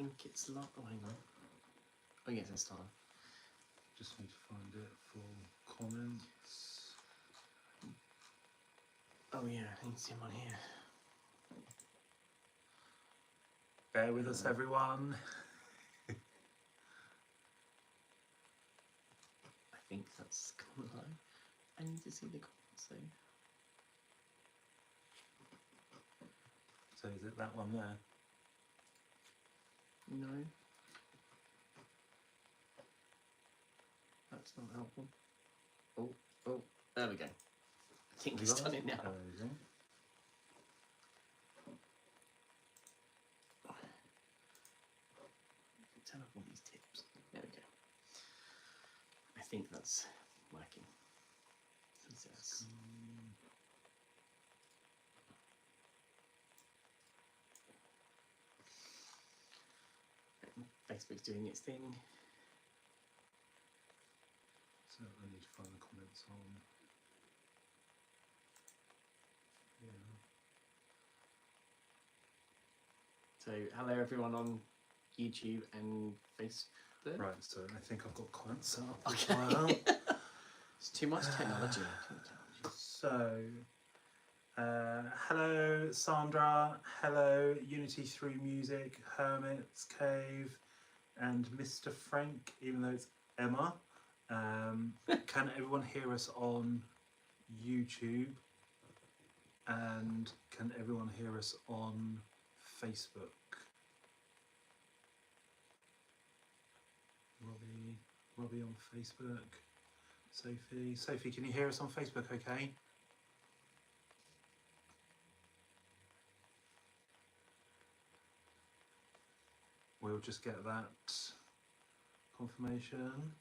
think it's live. Oh, hang on. Oh, yes, it's live. Just need to find it for comments. Oh, yeah, I need to see them on here. Bear with us, everyone. I think that's gone live. I need to see the comments though. So is it that one there? No. That's not helpful. Oh, there we go. I think he's done it now. Amazing. Turn off all these tips. There we go. I think that's working. Success. Facebook's doing its thing. So I need to find the comments on. Yeah. So hello everyone on YouTube and Facebook. Right, so I think I've got comments set up Okay. as well. It's too much technology. So, hello Sandra, hello Unity 3 Music, Hermit's Cave, and Mr. Frank, even though it's Emma. Can everyone hear us on YouTube? And can everyone hear us on Facebook? Robbie on Facebook. Sophie, can you hear us on Facebook okay? We'll just get that confirmation.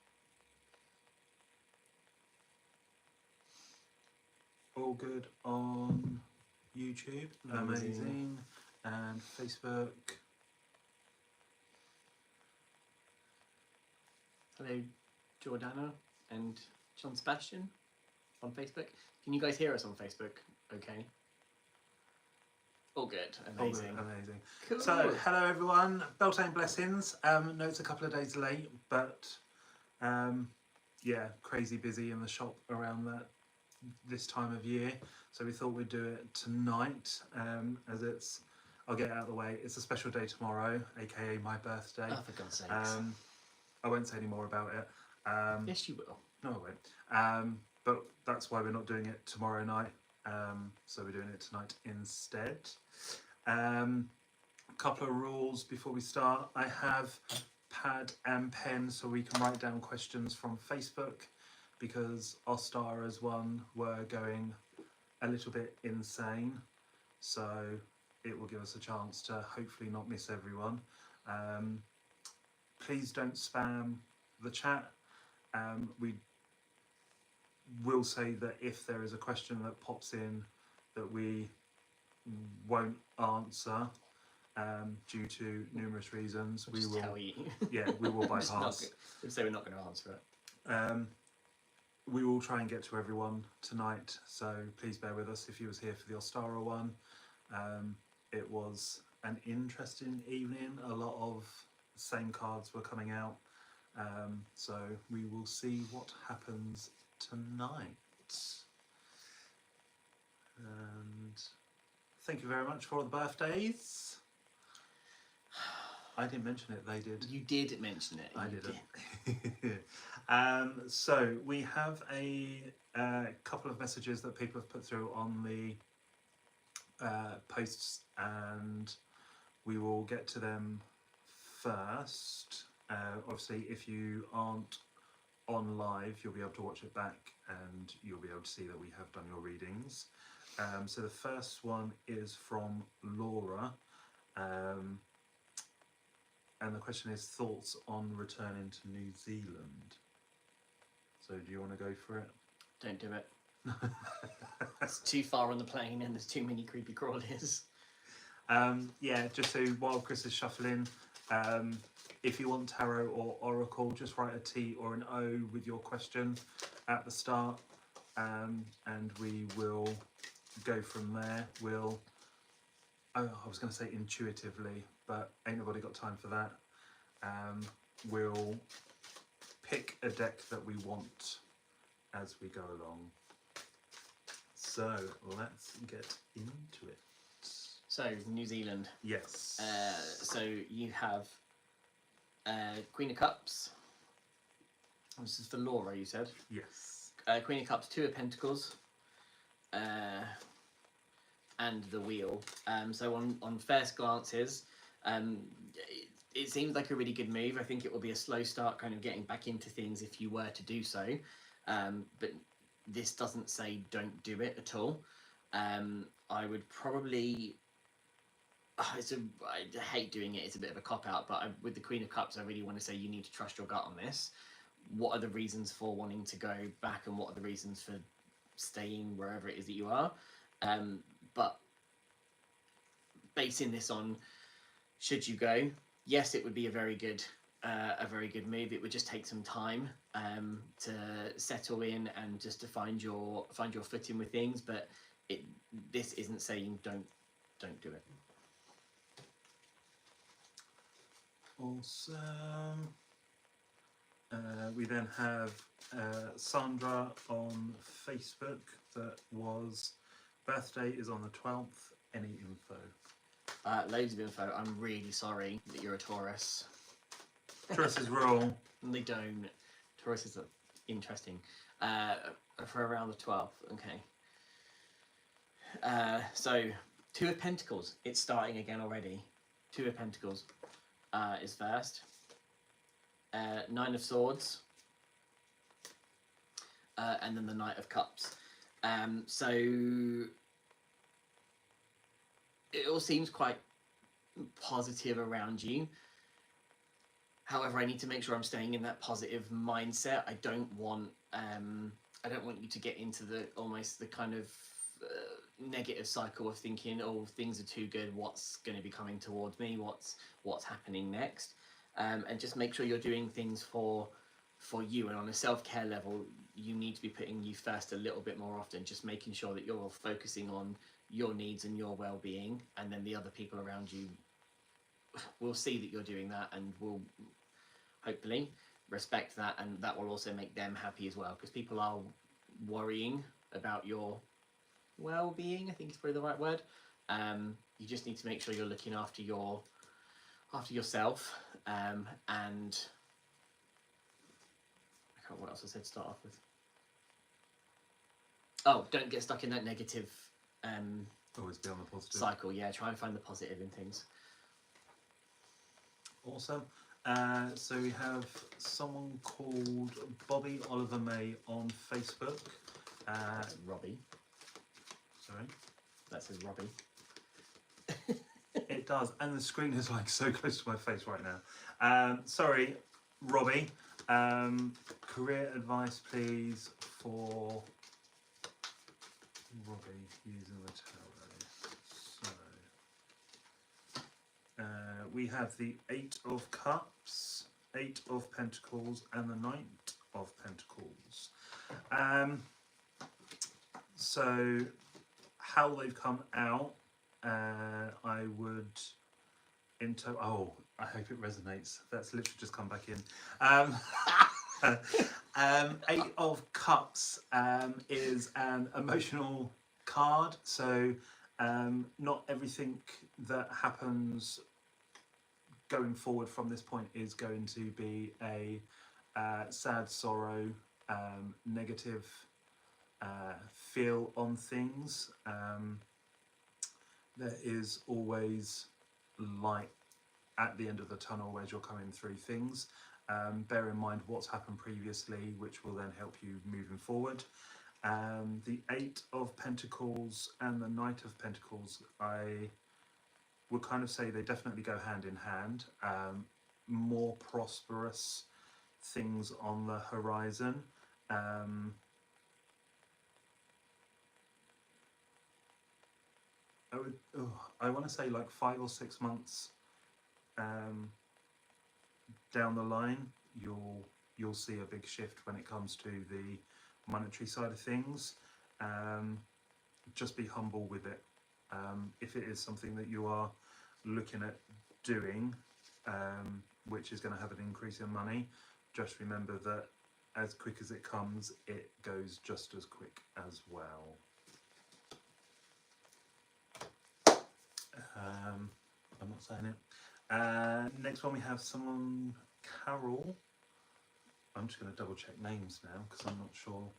All good on YouTube. Amazing. And Facebook. Hello Jordana and John Sebastian on Facebook. Can you guys hear us on Facebook? Okay. All good. Amazing. All good, amazing. Cool. So, hello everyone. Bealtaine blessings. No, it's a couple of days late, but yeah, crazy busy in the shop around this time of year. So we thought we'd do it tonight, as it's. I'll get it out of the way. It's a special day tomorrow, aka my birthday. Oh, for God's sakes. I won't say any more about it. Yes, you will. No, I won't. But that's why we're not doing it tomorrow night. So we're doing it tonight instead. Couple of rules before we start. I have pad and pen so we can write down questions from Facebook, because Ostara's one were going a little bit insane. So it will give us a chance to hopefully not miss everyone. Please don't spam the chat. We will say that if there is a question that pops in that we won't answer due to numerous reasons, we will tell you. Yeah, we will bypass. We'll say we're not going to answer it. We will try and get to everyone tonight, so please bear with us if you was here for the Ostara one. It was an interesting evening. A lot of the same cards were coming out, so we will see what happens tonight. And thank you very much for all the birthdays. I didn't mention it, they did. You did mention it. I didn't. So we have a couple of messages that people have put through on the posts, and we will get to them first. Obviously, if you aren't on live, you'll be able to watch it back and you'll be able to see that we have done your readings. So the first one is from Laura. And the question is, thoughts on returning to New Zealand? So do you want to go for it? Don't do it. It's too far on the plane and there's too many creepy crawlers. Yeah, just so while Chris is shuffling, if you want tarot or oracle, just write a T or an O with your question at the start, and we will go from there. We'll I was going to say intuitively, but ain't nobody got time for that. We'll pick a deck that we want as we go along. So let's get into it. So New Zealand. Yes. So you have Queen of Cups. This is for Laura, you said. Yes. Queen of Cups, Two of Pentacles, and the Wheel. So on first glances, it seems like a really good move. I think it will be a slow start, kind of getting back into things if you were to do so. But this doesn't say don't do it at all. I would probably. I hate doing it. It's a bit of a cop out, but with the Queen of Cups, I really want to say you need to trust your gut on this. What are the reasons for wanting to go back, and what are the reasons for staying wherever it is that you are? But basing this on, should you go? Yes, it would be a very good move. It would just take some time to settle in and just to find your footing with things. But this isn't saying don't do it. Awesome. We then have Sandra on Facebook that was birthday is on the 12th. Any info? Loads of info. I'm really sorry that you're a Taurus. Taurus is wrong. They don't. Taurus is interesting. For around the 12th. Okay. So Two of Pentacles. It's starting again already. Two of Pentacles is first. Nine of Swords. And then the Knight of Cups. So it all seems quite positive around you. However, I need to make sure I'm staying in that positive mindset. I don't want you to get into the kind of negative cycle of thinking, oh, things are too good. What's going to be coming towards me? What's happening next? And just make sure you're doing things for you. And on a self-care level, you need to be putting you first a little bit more often. Just making sure that you're focusing on your needs and your well-being, and then the other people around you will see that you're doing that and will hopefully respect that, and that will also make them happy as well, because people are worrying about your well-being, I think is probably the right word. You just need to make sure you're looking after yourself, and I can't remember what else I said to start off with. Oh, don't get stuck in that negative Always be on the positive cycle. Yeah, try and find the positive in things. Awesome. So we have someone called Bobby Oliver May on Facebook. Robbie. Sorry? That says Robbie. It does, and the screen is like so close to my face right now. Sorry, Robbie. Career advice, please, for Robbie using the tarot. So we have the Eight of Cups, Eight of Pentacles, and the Knight of Pentacles. So how they've come out, I would oh, I hope it resonates. That's literally just come back in. Eight of Cups is an emotional card, so not everything that happens going forward from this point is going to be a sad sorrow, negative feel on things. There is always light at the end of the tunnel as you're coming through things. Bear in mind what's happened previously, which will then help you moving forward. The Eight of Pentacles and the Knight of Pentacles, I would kind of say they definitely go hand in hand. More prosperous things on the horizon. I want to say like 5 or 6 months down the line, you'll see a big shift when it comes to the monetary side of things. Just be humble with it. If it is something that you are looking at doing, which is going to have an increase in money, just remember that as quick as it comes, it goes just as quick as well. I'm not saying it. Next one we have someone, Carol. I'm just going to double check names now because I'm not sure.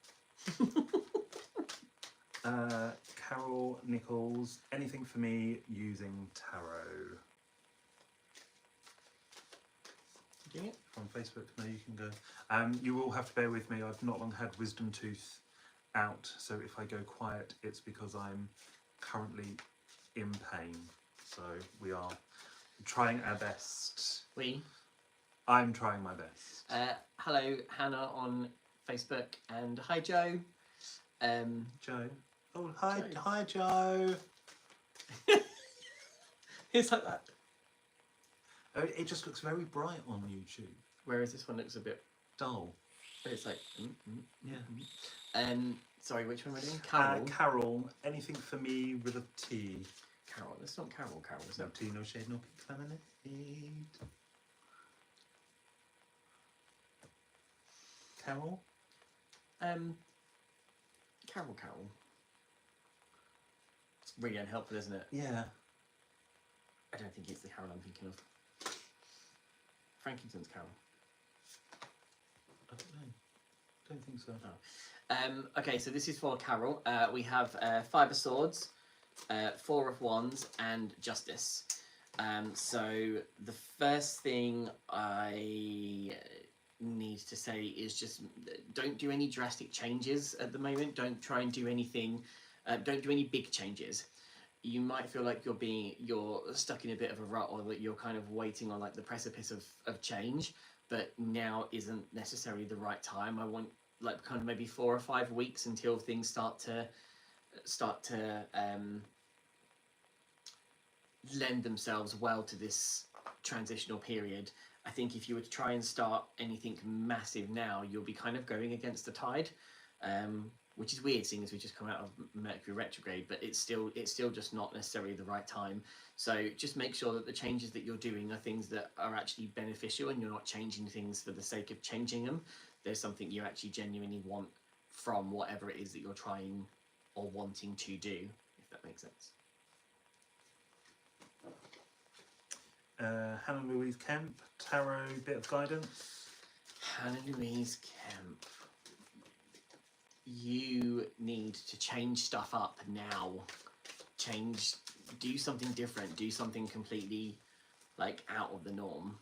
Carol Nichols, anything for me using tarot? Doing it? On Facebook, no, you can go. You will have to bear with me. I've not long had wisdom tooth out, so if I go quiet, it's because I'm currently in pain. So we are trying our best. I'm trying my best. Hello, Hannah on Facebook, and hi, Joe. Joe. Oh, hi, Joe. hi, Joe. It's like that. Oh, it just looks very bright on YouTube. Whereas this one looks a bit Dull. It's like, Yeah. Sorry, which one am I doing? Carol. Carol, anything for me with a T? Carol. That's not Carol. Carol. Is No it? T, no shade, no pink lemonade. Carol. Carol. Carol. It's really unhelpful, isn't it? Yeah. I don't think it's the Carol I'm thinking of. Frankington's Carol. I don't know. Don't think so. Oh. Okay, so this is for Carol. We have 5 of Swords, 4 of Wands, and Justice. So the first thing I need to say is just don't do any drastic changes at the moment. Don't try and do anything. Don't do any big changes. You might feel like you're stuck in a bit of a rut, or that you're kind of waiting on like the precipice of change. But now isn't necessarily the right time. I want like kind of maybe 4 or 5 weeks until things start to lend themselves well to this transitional period. I think if you were to try and start anything massive now, you'll be kind of going against the tide, which is weird seeing as we just come out of Mercury retrograde, but it's still just not necessarily the right time. So just make sure that the changes that you're doing are things that are actually beneficial, and you're not changing things for the sake of changing them. There's something you actually genuinely want from whatever it is that you're trying or wanting to do, if that makes sense. Hannah Louise Kemp, tarot, bit of guidance. Hannah Louise Kemp. You need to change stuff up now. Do something different. Do something completely like out of the norm.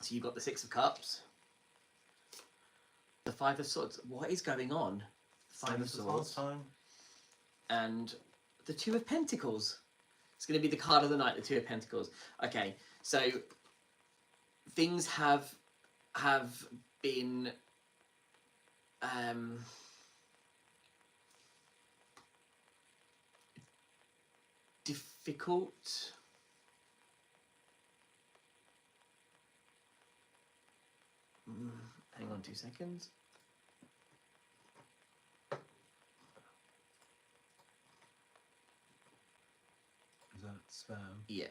So you've got the 6 of Cups, the 5 of Swords. What is going on? 5 of Swords. And the 2 of Pentacles. It's going to be the card of the night, the 2 of Pentacles. Okay, so things have been difficult. Hang on 2 seconds. Is that spam? Yeah.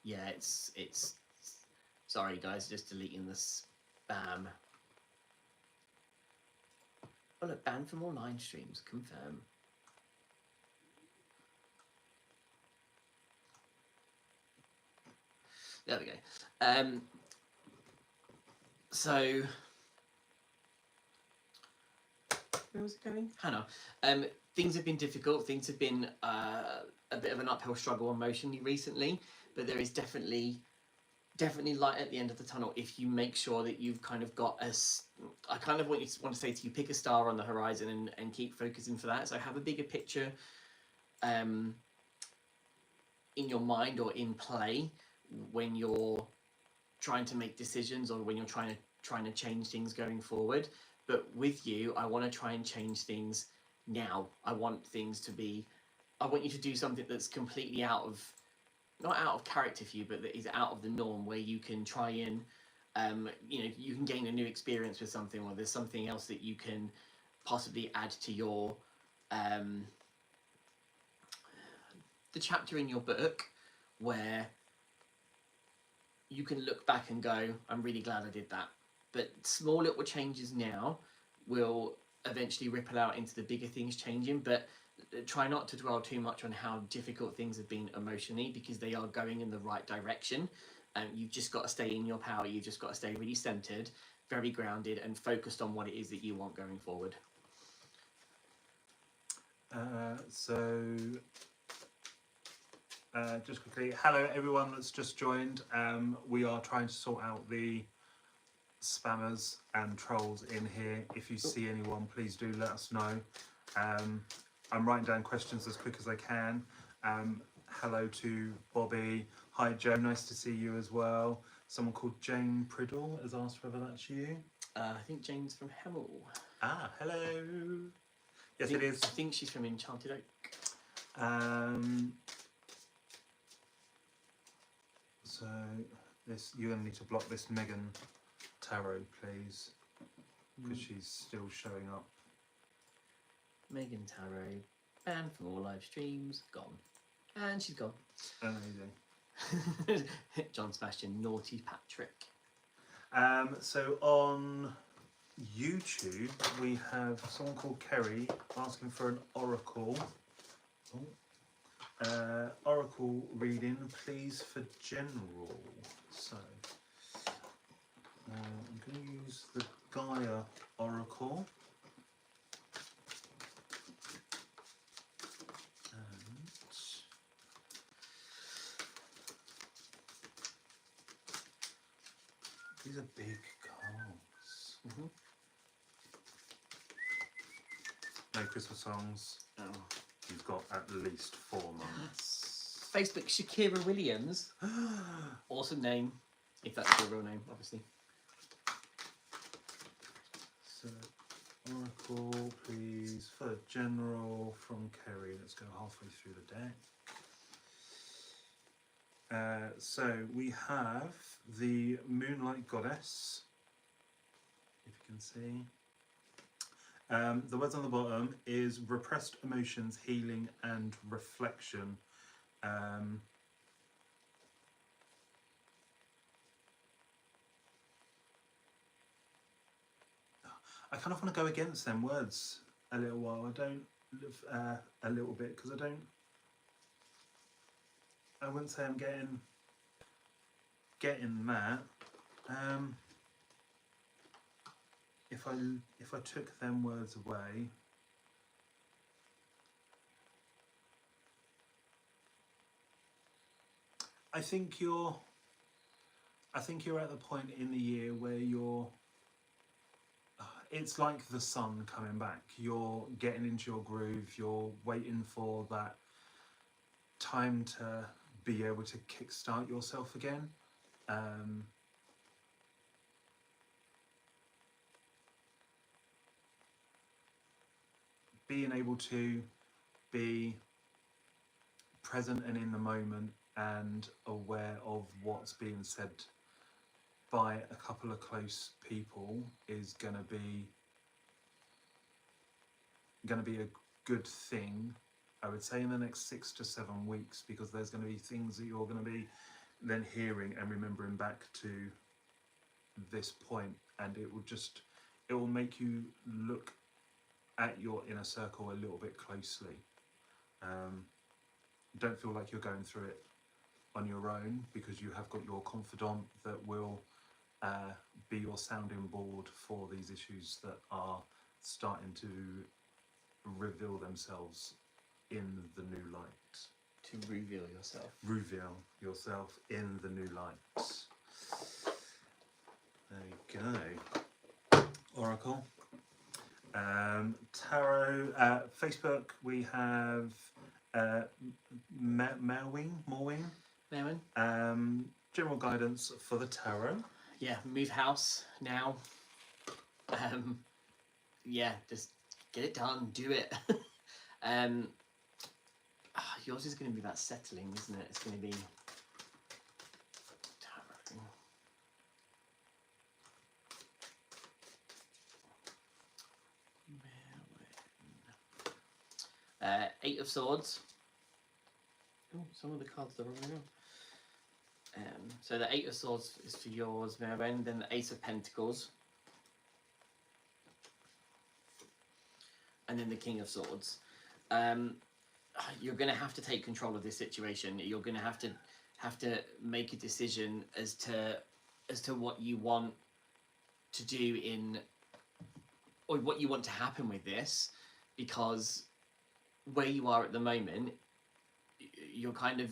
Yeah, it's sorry guys, just deleting the spam. Oh look, banned from all 9 streams, confirm. There we go. So where was it going? Hannah. Things have been difficult. Things have been a bit of an uphill struggle emotionally recently, but there is definitely light at the end of the tunnel if you make sure that you've kind of got I kind of want to say to you, pick a star on the horizon and keep focusing for that. So have a bigger picture in your mind or in play when you're trying to make decisions or when you're trying to change things going forward. But with you, I want to try and change things now. I want you to do something that's completely not out of character for you, but that is out of the norm, where you can try and You can gain a new experience with something, or there's something else that you can possibly add to your the chapter in your book where you can look back and go, I'm really glad I did that. But small little changes now will eventually ripple out into the bigger things changing. But try not to dwell too much on how difficult things have been emotionally, because they are going in the right direction. You've just got to stay in your power. You've just got to stay really centered, very grounded, and focused on what it is that you want going forward. Just quickly, hello everyone that's just joined. We are trying to sort out the spammers and trolls in here. If you see anyone, please do let us know. I'm writing down questions as quick as I can. Hello to Bobby. Hi Joe, nice to see you as well. Someone called Jane Priddle has asked whether that's you. I think Jane's from Hemel. Ah, hello. Yes, it is. I think she's from Enchanted Oak. So you're going to need to block this Megan Tarot, please, because she's still showing up. Megan Tarot, banned from all live streams, gone. And she's gone. Amazing. John Sebastian, naughty Patrick. So on YouTube, we have someone called Kerry asking for an oracle. Oracle reading, please, for general. So I'm going to use the Gaia Oracle. These are big cards. Mm-hmm. No Christmas songs. Oh. You've got at least 4 months. Facebook, Shakira Williams. Awesome name, if that's your real name, obviously. So, Oracle, please, for general from Kerry. Let's go halfway through the deck. So we have the Moonlight Goddess, if you can see. The words on the bottom is repressed emotions, healing and reflection. I kind of want to go against them words a little while. I don't a little bit, because I wouldn't say I'm getting that. If I took them words away, I think you're at the point in the year where it's like the sun coming back. You're getting into your groove. You're waiting for that time to be able to kickstart yourself again. Being able to be present and in the moment and aware of what's being said by a couple of close people is going to be a good thing, I would say, in the next 6 to 7 weeks, because there's going to be things that you're going to be then hearing and remembering back to this point, and it will make you look at your inner circle a little bit closely. Don't feel like you're going through it on your own, because you have got your confidant that will be your sounding board for these issues that are starting to reveal themselves in the new light. To reveal yourself. Reveal yourself in the new light. There you go. Oracle. Tarot. Facebook, we have Merwin. General guidance for the tarot. Yeah, move house now. Yeah, just get it done, do it. Yours is going to be about settling, isn't it? It's going to be tarot. Eight of Swords. Oh, some of the cards are the wrong way around. So the Eight of Swords is for yours, Maren. Then the Ace of Pentacles. And then the King of Swords. You're going to have to take control of this situation. You're going to have to make a decision as to what you want to do or what you want to happen with this, because where you are at the moment, you're kind of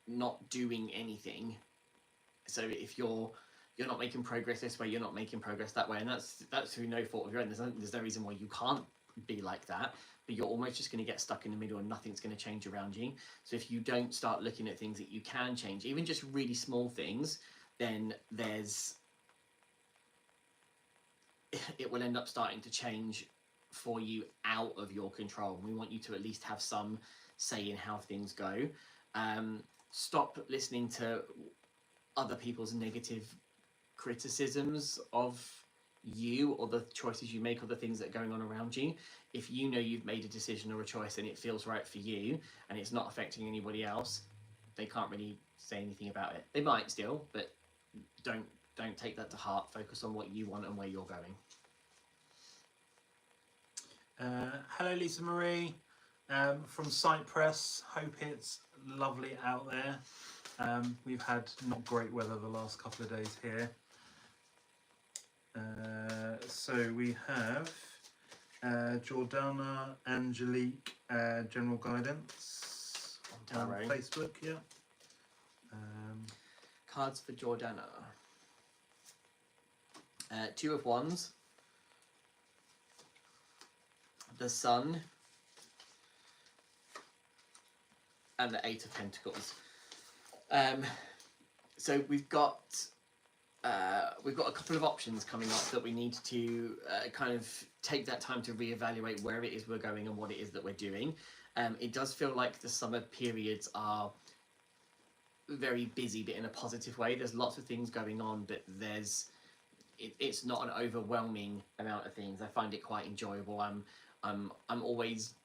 not doing anything. So if you're not making progress this way, you're not making progress that way, and that's through no fault of your own. There's no reason why you can't be like that, but you're almost just going to get stuck in the middle and nothing's going to change around you. So if you don't start looking at things that you can change, even just really small things, then it will end up starting to change for you out of your control. We want you to at least have some say in how things go. Stop listening to other people's negative criticisms of you or the choices you make or the things that are going on around you. If you know you've made a decision or a choice and it feels right for you and it's not affecting anybody else, they can't really say anything about it. They might still, but don't take that to heart. Focus on what you want and where you're going. Hello, Lisa Marie from Cyprus. Hope it's lovely out there. We've had not great weather the last couple of days here. So we have Jordana Angelique, General Guidance on Facebook. Yeah. Cards for Jordana. Two of Wands. The Sun. And the Eight of Pentacles. So we've got a couple of options coming up that we need to kind of take that time to reevaluate where it is we're going and what it is that we're doing. It does feel like the summer periods are very busy, but in a positive way. There's lots of things going on, but it's not an overwhelming amount of things. I find it quite enjoyable. I'm always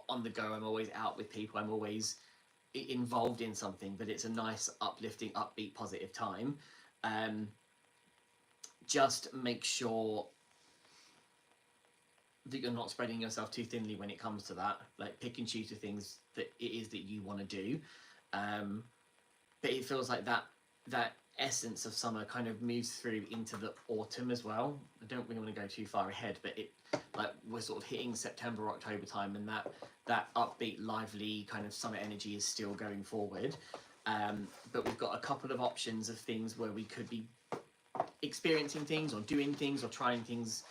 on the go. I'm always out with people. I'm always involved in something, but it's a nice, uplifting, upbeat, positive time. Just make sure that you're not spreading yourself too thinly when it comes to that. Like, pick and choose the things that it is that you want to do. But it feels like that essence of summer kind of moves through into the autumn as well. I don't really want to go too far ahead, but we're sort of hitting September, October time, and that upbeat, lively kind of summer energy is still going forward. But we've got a couple of options of things where we could be experiencing things or doing things or trying things.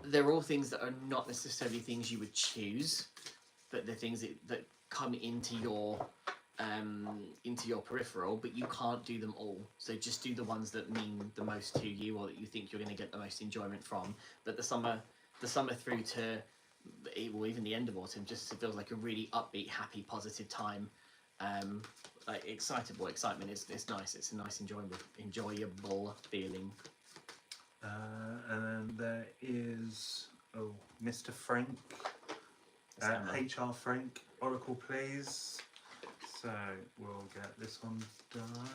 They're all things that are not necessarily things you would choose, but they're things that come into your peripheral, but you can't do them all. So just do the ones that mean the most to you or that you think you're going to get the most enjoyment from. But the summer through to even the end of autumn just feels like a really upbeat, happy, positive time. Like excitement is nice. It's a nice, enjoyable feeling. And then there is Mr. Frank, HR Frank, Oracle please. So we'll get this one done.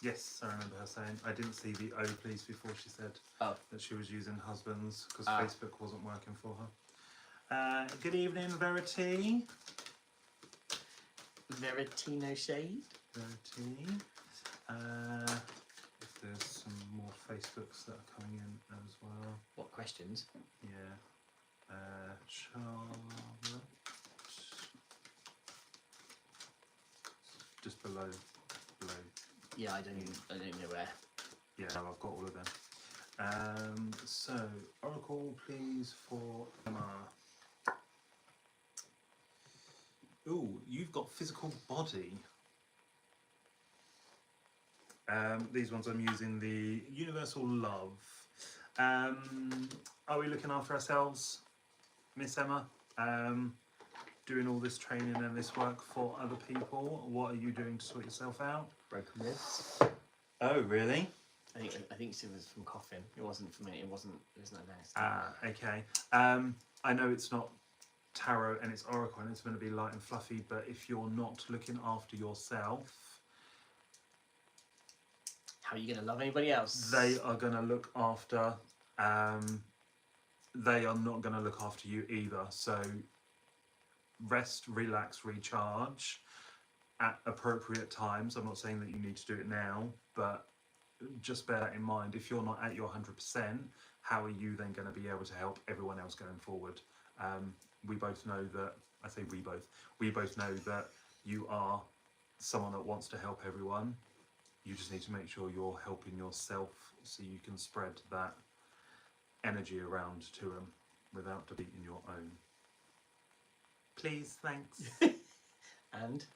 Yes, I remember her saying. I didn't see the "oh please" before she said that she was using husbands because Facebook wasn't working for her. Good evening, Verity. Veritino Shade. Verity. If there's some more Facebooks that are coming in as well. What questions? Yeah. Charlotte. Just below. Yeah, I don't know where. Yeah, I've got all of them. So Oracle, please, for Emma. Ooh, you've got physical body. These ones I'm using the Universal Love. Are we looking after ourselves, Miss Emma? Doing all this training and this work for other people? What are you doing to sort yourself out? Broken ribs. Oh, really? I think it was from coughing. It wasn't from it. It wasn't nasty. Okay. I know it's not tarot and it's oracle and it's going to be light and fluffy, but if you're not looking after yourself, How are you going to love anybody else? they are going to look after. They are not going to look after you either. So rest, relax, recharge at appropriate times. I'm not saying that you need to do it now, but just bear that in mind. If you're not at your 100%, how are you then going to be able to help everyone else going forward? We both know that, I say we both know that you are someone that wants to help everyone. You just need to make sure you're helping yourself so you can spread that energy around to them without deleting your own. Please, thanks. And?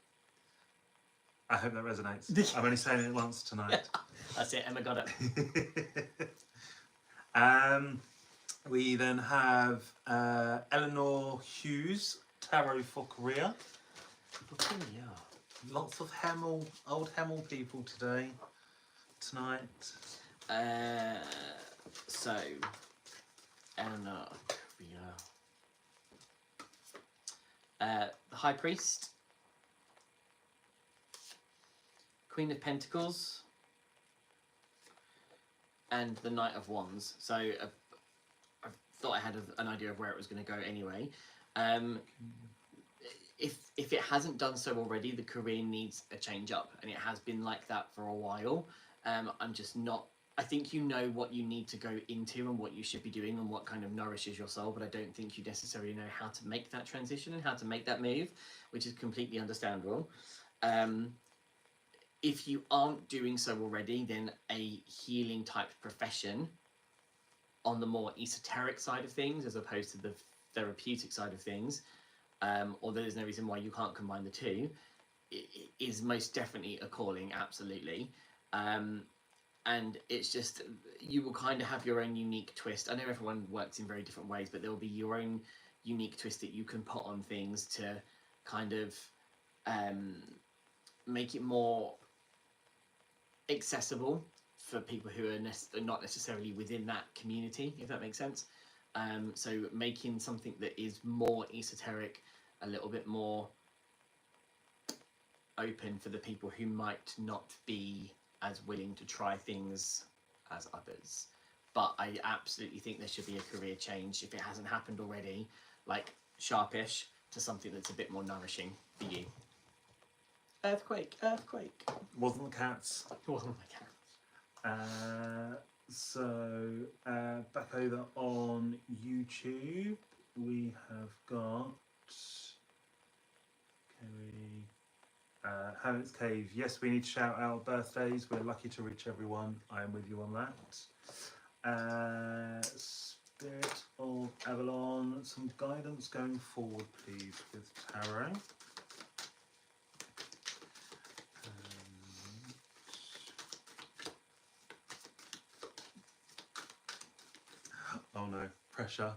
I hope that resonates. I'm only saying it once tonight. That's it, Emma got it. We then have Eleanor Hughes, Tarot for Korea. Lots of old Hemel people tonight. So, Eleanor, the High Priest, Queen of Pentacles, and the Knight of Wands. So I thought I had an idea of where it was going to go anyway. If it hasn't done so already, the career needs a change up, and it has been like that for a while. I'm just not. I think you know what you need to go into and what you should be doing and what kind of nourishes your soul, but I don't think you necessarily know how to make that transition and how to make that move, which is completely understandable. If you aren't doing so already, then a healing type profession on the more esoteric side of things as opposed to the therapeutic side of things, although there's no reason why you can't combine the two, is most definitely a calling, absolutely. And it's just, you will kind of have your own unique twist. I know everyone works in very different ways, but there will be your own unique twist that you can put on things to kind of make it more accessible for people who are not necessarily within that community, if that makes sense. So making something that is more esoteric, a little bit more open for the people who might not be as willing to try things as others. But I absolutely think there should be a career change, if it hasn't happened already, like sharpish, to something that's a bit more nourishing for you. Earthquake. Wasn't the cats. It wasn't my cat. So back over on YouTube, we have got Hamlet's Cave. Yes, we need to shout out birthdays. We're lucky to reach everyone. I am with you on that. Spirit of Avalon, some guidance going forward, please, with tarot. Oh no, pressure.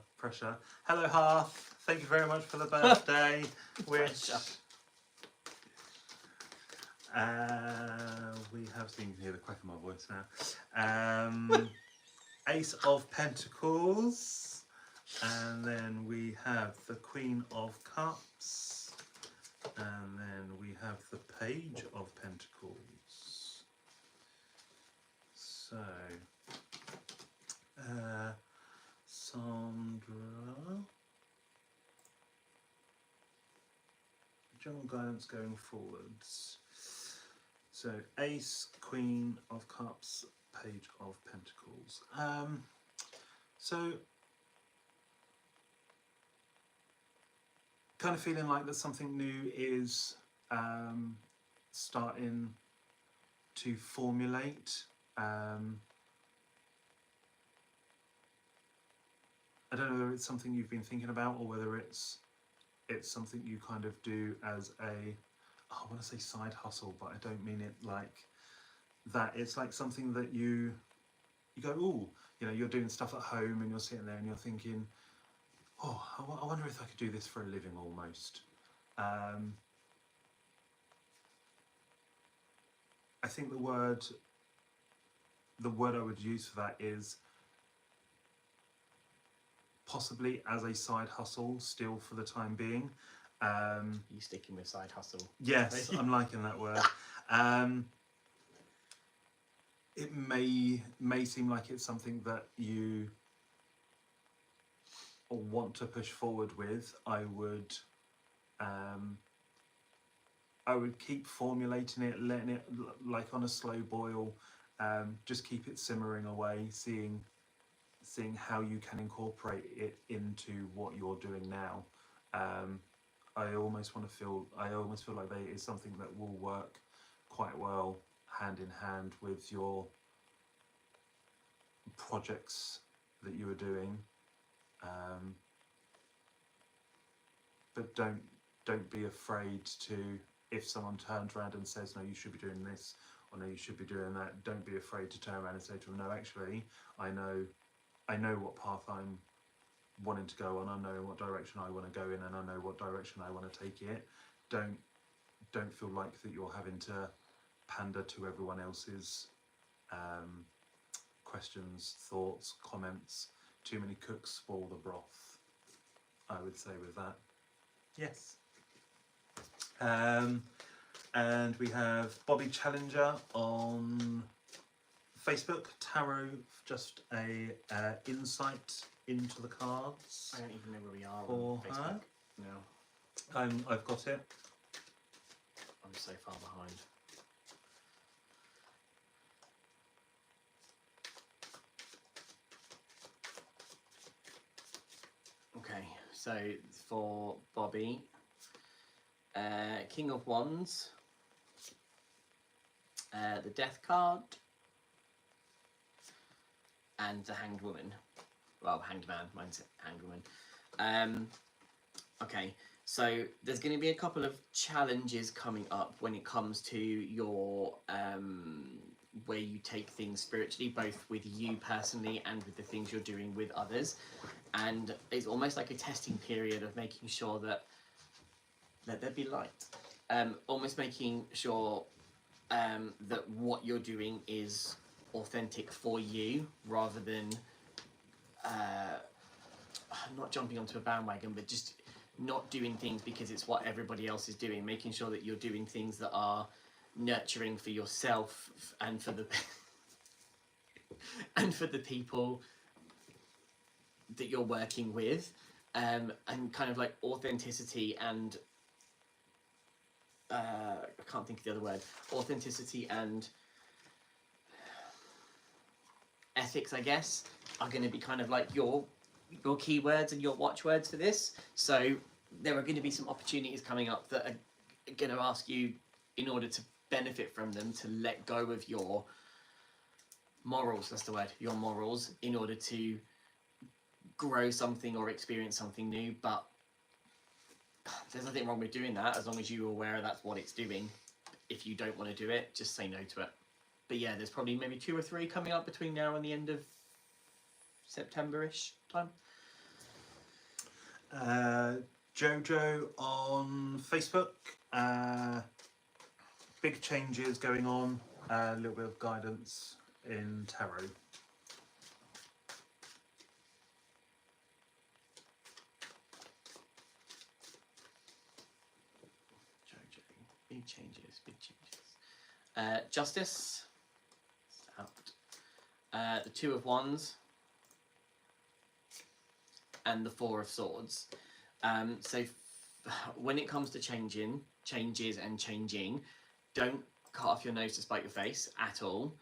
Hello, Hearth. Thank you very much for the birthday wish. We have, so you can hear the crack of my voice now. Ace of Pentacles, and then we have the Queen of Cups, and then we have the Page of Pentacles. So, Sandra, general guidance going forwards. So Ace, Queen of Cups, Page of Pentacles. So kind of feeling like that something new is starting to formulate. I don't know whether it's something you've been thinking about or whether it's something you kind of do as a, I want to say side hustle, but I don't mean it like that. It's like something that you go, ooh, you know, you're doing stuff at home and you're sitting there and you're thinking, oh, I wonder if I could do this for a living almost. I think the word the word I would use for that is possibly as a side hustle still for the time being. You sticking with side hustle? Yes, I'm liking that word. It may seem like it's something that you want to push forward with. I would keep formulating it, letting it like on a slow boil. Just keep it simmering away, seeing how you can incorporate it into what you're doing now. I almost feel like it is something that will work quite well hand in hand with your projects that you are doing. But don't be afraid to, if someone turns around and says, no, you should be doing this, or no, you should be doing that, don't be afraid to turn around and say to them, no, actually, I know what path I'm wanting to go on, I know what direction I want to go in, and I know what direction I want to take it. Don't feel like that you're having to pander to everyone else's questions, thoughts, comments. Too many cooks spoil the broth, I would say with that. Yes. And we have Bobby Challenger on Facebook. Tarot, just a insight into the cards. I don't even know where we are for on Facebook. her. No, I've got it. I'm so far behind. Okay, so for Bobby, King of Wands, the Death card, and the Hanged Woman. Well, Hanged Man, mine's Hanged Woman. Okay, so there's going to be a couple of challenges coming up when it comes to your where you take things spiritually, both with you personally and with the things you're doing with others. And it's almost like a testing period of making sure that let there be light. Almost making sure that what you're doing is authentic for you, rather than not jumping onto a bandwagon, but just not doing things because it's what everybody else is doing. Making sure that you're doing things that are nurturing for yourself and for the and for the people that you're working with, and kind of like authenticity and I can't think of the other word. Authenticity and ethics, I guess, are going to be kind of like your keywords and your watchwords for this. So there are going to be some opportunities coming up that are going to ask you, in order to benefit from them, to let go of your morals. That's the word. Your morals, in order to grow something or experience something new. But there's nothing wrong with doing that, as long as you're aware that's what it's doing. If you don't want to do it, just say no to it. But yeah, there's probably maybe 2 or 3 coming up between now and the end of September-ish time. Jojo on Facebook. Big changes going on. A little bit of guidance in tarot. Jojo, big changes, big changes. Justice, out. The 2 of Wands, and the 4 of Swords. So when it comes to changes and changing, don't cut off your nose to spite your face at all.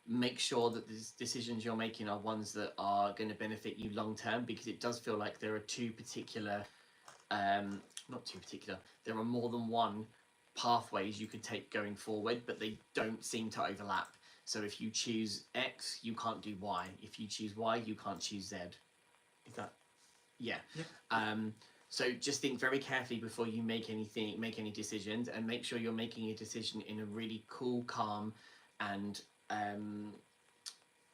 Make sure that the decisions you're making are ones that are going to benefit you long term, because it does feel like there are there are more than one pathways you could take going forward, but they don't seem to overlap. So if you choose X, you can't do Y. If you choose Y, you can't choose Z. Is that... Yeah. So just think very carefully before you make any decisions, and make sure you're making a decision in a really cool, calm, and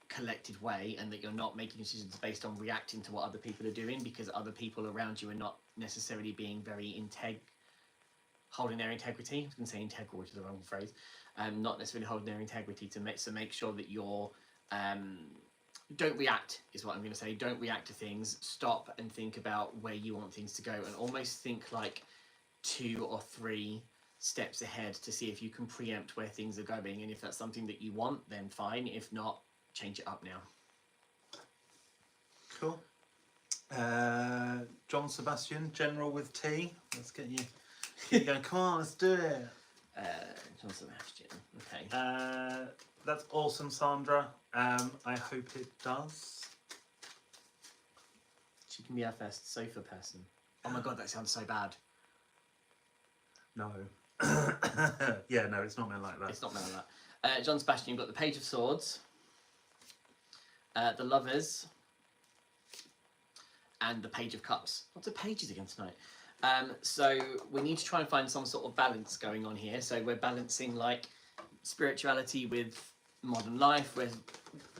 collected way, and that you're not making decisions based on reacting to what other people are doing, because other people around you are not necessarily being very holding their integrity. I was going to say integral, which is the wrong phrase. Not necessarily holding their integrity. So make sure that you're don't react is what I'm going to say. Don't react to things. Stop and think about where you want things to go, and almost think like 2 or 3 steps ahead to see if you can preempt where things are going. And if that's something that you want, then fine. If not, change it up now. Cool. John Sebastian, General with T. Let's get you going. Come on, let's do it. John Sebastian. Okay. That's awesome, Sandra. I hope it does. She can be our first sofa person. Oh my god, that sounds so bad. No. Yeah, no, it's not meant like that. It's not meant like that. John Sebastian, you've got the Page of Swords, the Lovers, and the Page of Cups. Lots of pages again tonight. So we need to try and find some sort of balance going on here. So we're balancing like spirituality with modern life.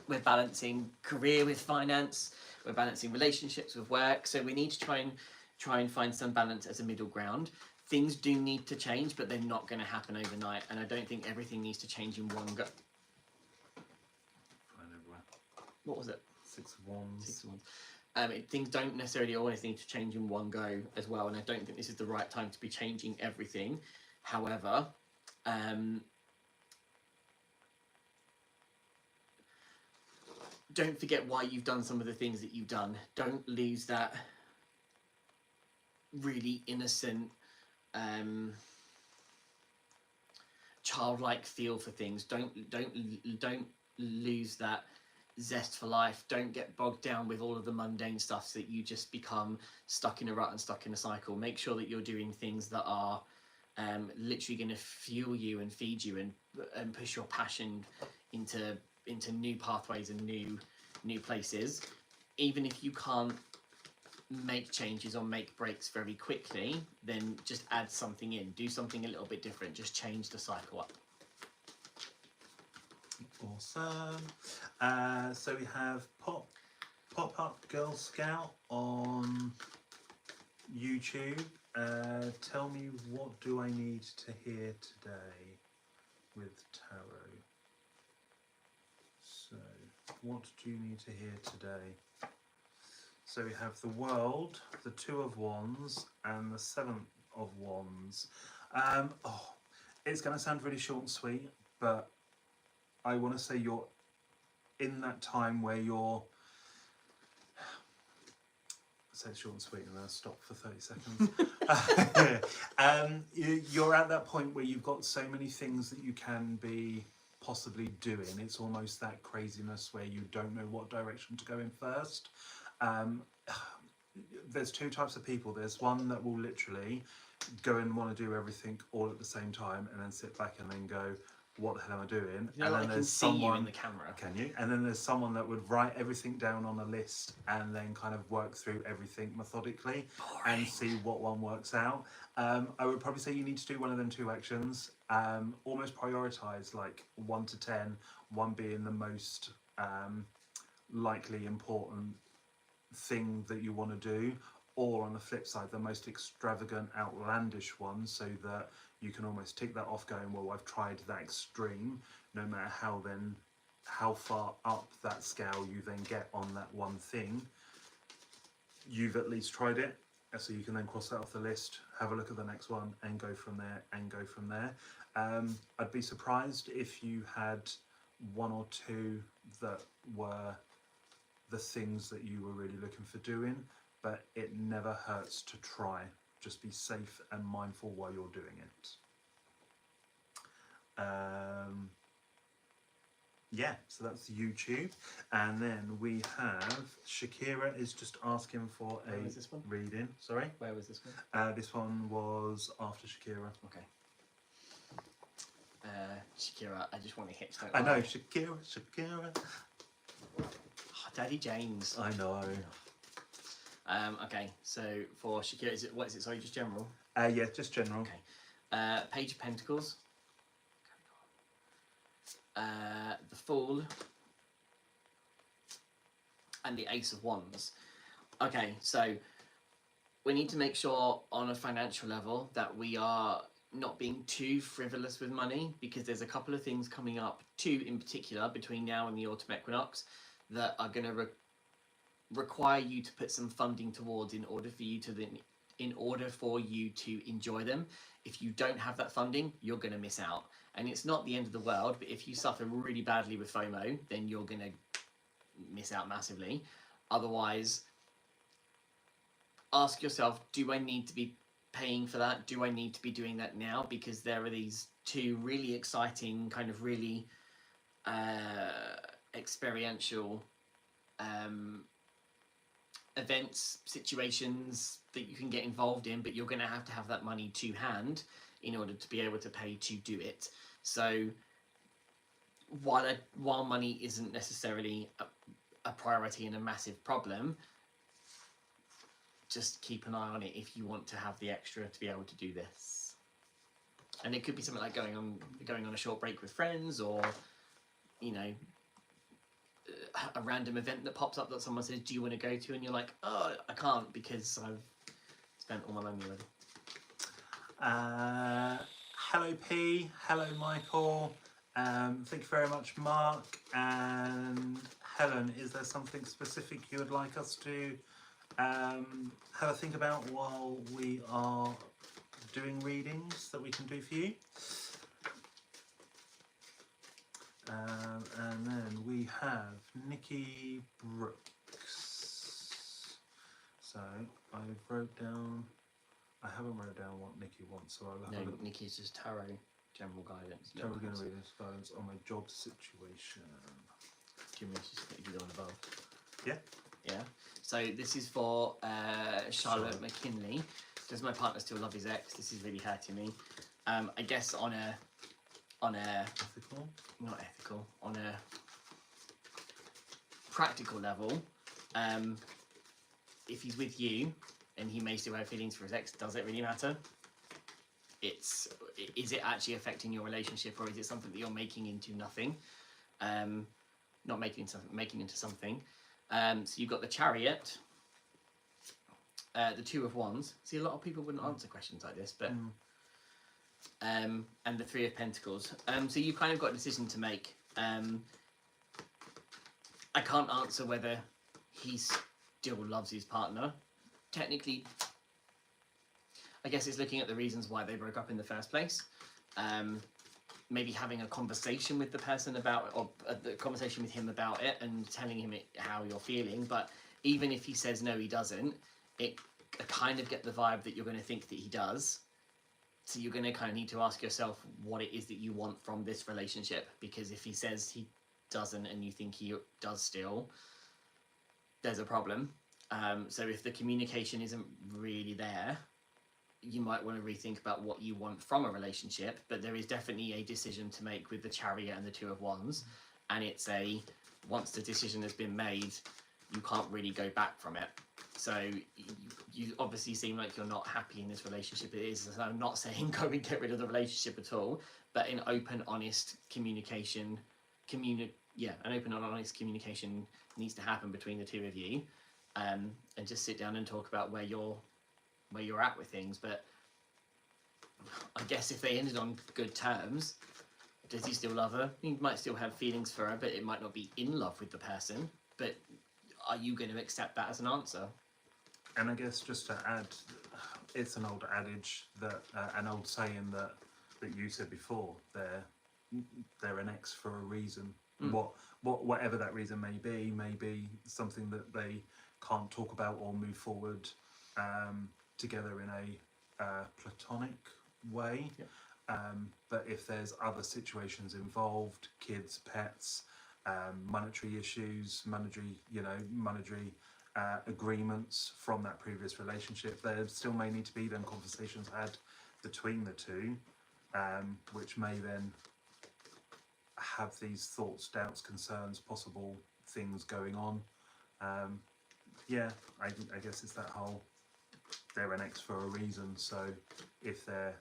We're balancing career with finance. We're balancing relationships with work. So we need to try and find some balance as a middle ground. Things do need to change, but they're not going to happen overnight. And I don't think everything needs to change in one go. Fine everywhere. What was it? 6 of Wands. 6 of Wands. Things don't necessarily always need to change in one go as well, and I don't think this is the right time to be changing everything. However, don't forget why you've done some of the things that you've done. Don't lose that really innocent, childlike feel for things. Don't lose that zest for life. Don't get bogged down with all of the mundane stuff so that you just become stuck in a rut and stuck in a cycle. Make sure that you're doing things that are literally going to fuel you and feed you and push your passion into new pathways and new places. Even if you can't make changes or make breaks very quickly, then just add something in. Do something a little bit different. Just change the cycle up. Awesome. So we have Pop Up Girl Scout on YouTube. Tell me, what do I need to hear today with tarot? So, what do you need to hear today? So we have the World, the 2 of Wands, and the 7 of Wands. It's going to sound really short and sweet, but I want to say you're in that time where you're... Say short and sweet and then I'll stop for 30 seconds. You're at that point where you've got so many things that you can be possibly doing. It's almost that craziness where you don't know what direction to go in first. There's 2 types of people. There's one that will literally go and want to do everything all at the same time and then sit back and then go, what the hell am I doing? You know, and then there's someone you in the camera. Can you? And then there's someone that would write everything down on a list and then kind of work through everything methodically. Boring. And see what one works out. I would probably say you need to do one of them 2 actions. Almost prioritize like 1 to 10, 1 being the most likely important thing that you want to do, or on the flip side the most extravagant, outlandish one, so that you can almost tick that off going, well, I've tried that extreme. No matter how far up that scale you then get on that one thing, you've at least tried it, so you can then cross that off the list, have a look at the next one and go from there. I'd be surprised if you had 1 or 2 that were the things that you were really looking for doing, but it never hurts to try. Just be safe and mindful while you're doing it. Yeah, so that's YouTube. And then we have Shakira is just asking for Where was this one? reading. Sorry? Where was this one? This one was after Shakira. Okay. Shakira, I just want to hit. I know, Shakira. Oh, Daddy James. I know. Okay, so for Shakira, what is it? Sorry, just general. Yeah, just general. Okay. Page of Pentacles. The Fool. And the Ace of Wands. Okay, so we need to make sure on a financial level that we are not being too frivolous with money, because there's a couple of things coming up, two in particular, between now and the autumn equinox, that are going to require you to put some funding towards in order for you to enjoy them. If you don't have that funding, you're going to miss out. And it's not the end of the world, but if you suffer really badly with FOMO, then you're going to miss out massively. Otherwise, ask yourself, do I need to be paying for that? Do I need to be doing that now? Because there are these two really exciting, kind of really experiential events, situations that you can get involved in, but you're going to have that money to hand in order to be able to pay to do it. So while money isn't necessarily a priority and a massive problem, just keep an eye on it if you want to have the extra to be able to do this. And it could be something like going on a short break with friends, or a random event that pops up that someone says, do you want to go to? And you're like, oh, I can't because I've spent all my money already. Hello P, hello Michael, thank you very much Mark, and Helen, is there something specific you would like us to have a think about while we are doing readings that we can do for you? And then we have Nikki Brooks. So I haven't wrote down what Nikki wants, so I'll have a look. Nikki's just tarot general guidance. Tarot general guidance on my job situation. Do you mean to do the one above? Yeah. Yeah. So this is for Charlotte McKinley. Does my partner still love his ex? This is really hurting me. I guess on a ethical? Not ethical, on a practical level, if he's with you and he may still have feelings for his ex, does it really matter? Is it actually affecting your relationship, or is it something that you're making into nothing? Not making into something. So you've got the Chariot, the Two of Wands. See, a lot of people wouldn't answer questions like this, but and the Three of Pentacles. So you've kind of got a decision to make. I can't answer whether he still loves his partner. Technically, I guess it's looking at the reasons why they broke up in the first place. Maybe having a conversation with the person about it, or a conversation with him about it, and telling him how you're feeling. But even if he says no, he doesn't, I kind of get the vibe that you're going to think that he does. So you're going to kind of need to ask yourself what it is that you want from this relationship. Because if he says he doesn't and you think he does still, there's a problem. So if the communication isn't really there, you might want to rethink about what you want from a relationship. But there is definitely a decision to make with the Chariot and the Two of Wands. And it's once the decision has been made, you can't really go back from it. So you obviously seem like you're not happy in this relationship. It is. So I'm not saying go and get rid of the relationship at all, but an open, honest communication, an open and honest communication needs to happen between the two of you, and just sit down and talk about where you're at with things. But I guess if they ended on good terms, does he still love her? He might still have feelings for her, but it might not be in love with the person. But are you going to accept that as an answer? And I guess just to add, it's an old adage, that an old saying that you said before. They're an ex for a reason. Whatever that reason may be something that they can't talk about or move forward together in a platonic way. Yeah. But if there's other situations involved, kids, pets, monetary issues, monetary agreements from that previous relationship, there still may need to be then conversations had between the two, which may then have these thoughts, doubts, concerns, possible things going on. I guess it's that whole, they're an ex for a reason. So if there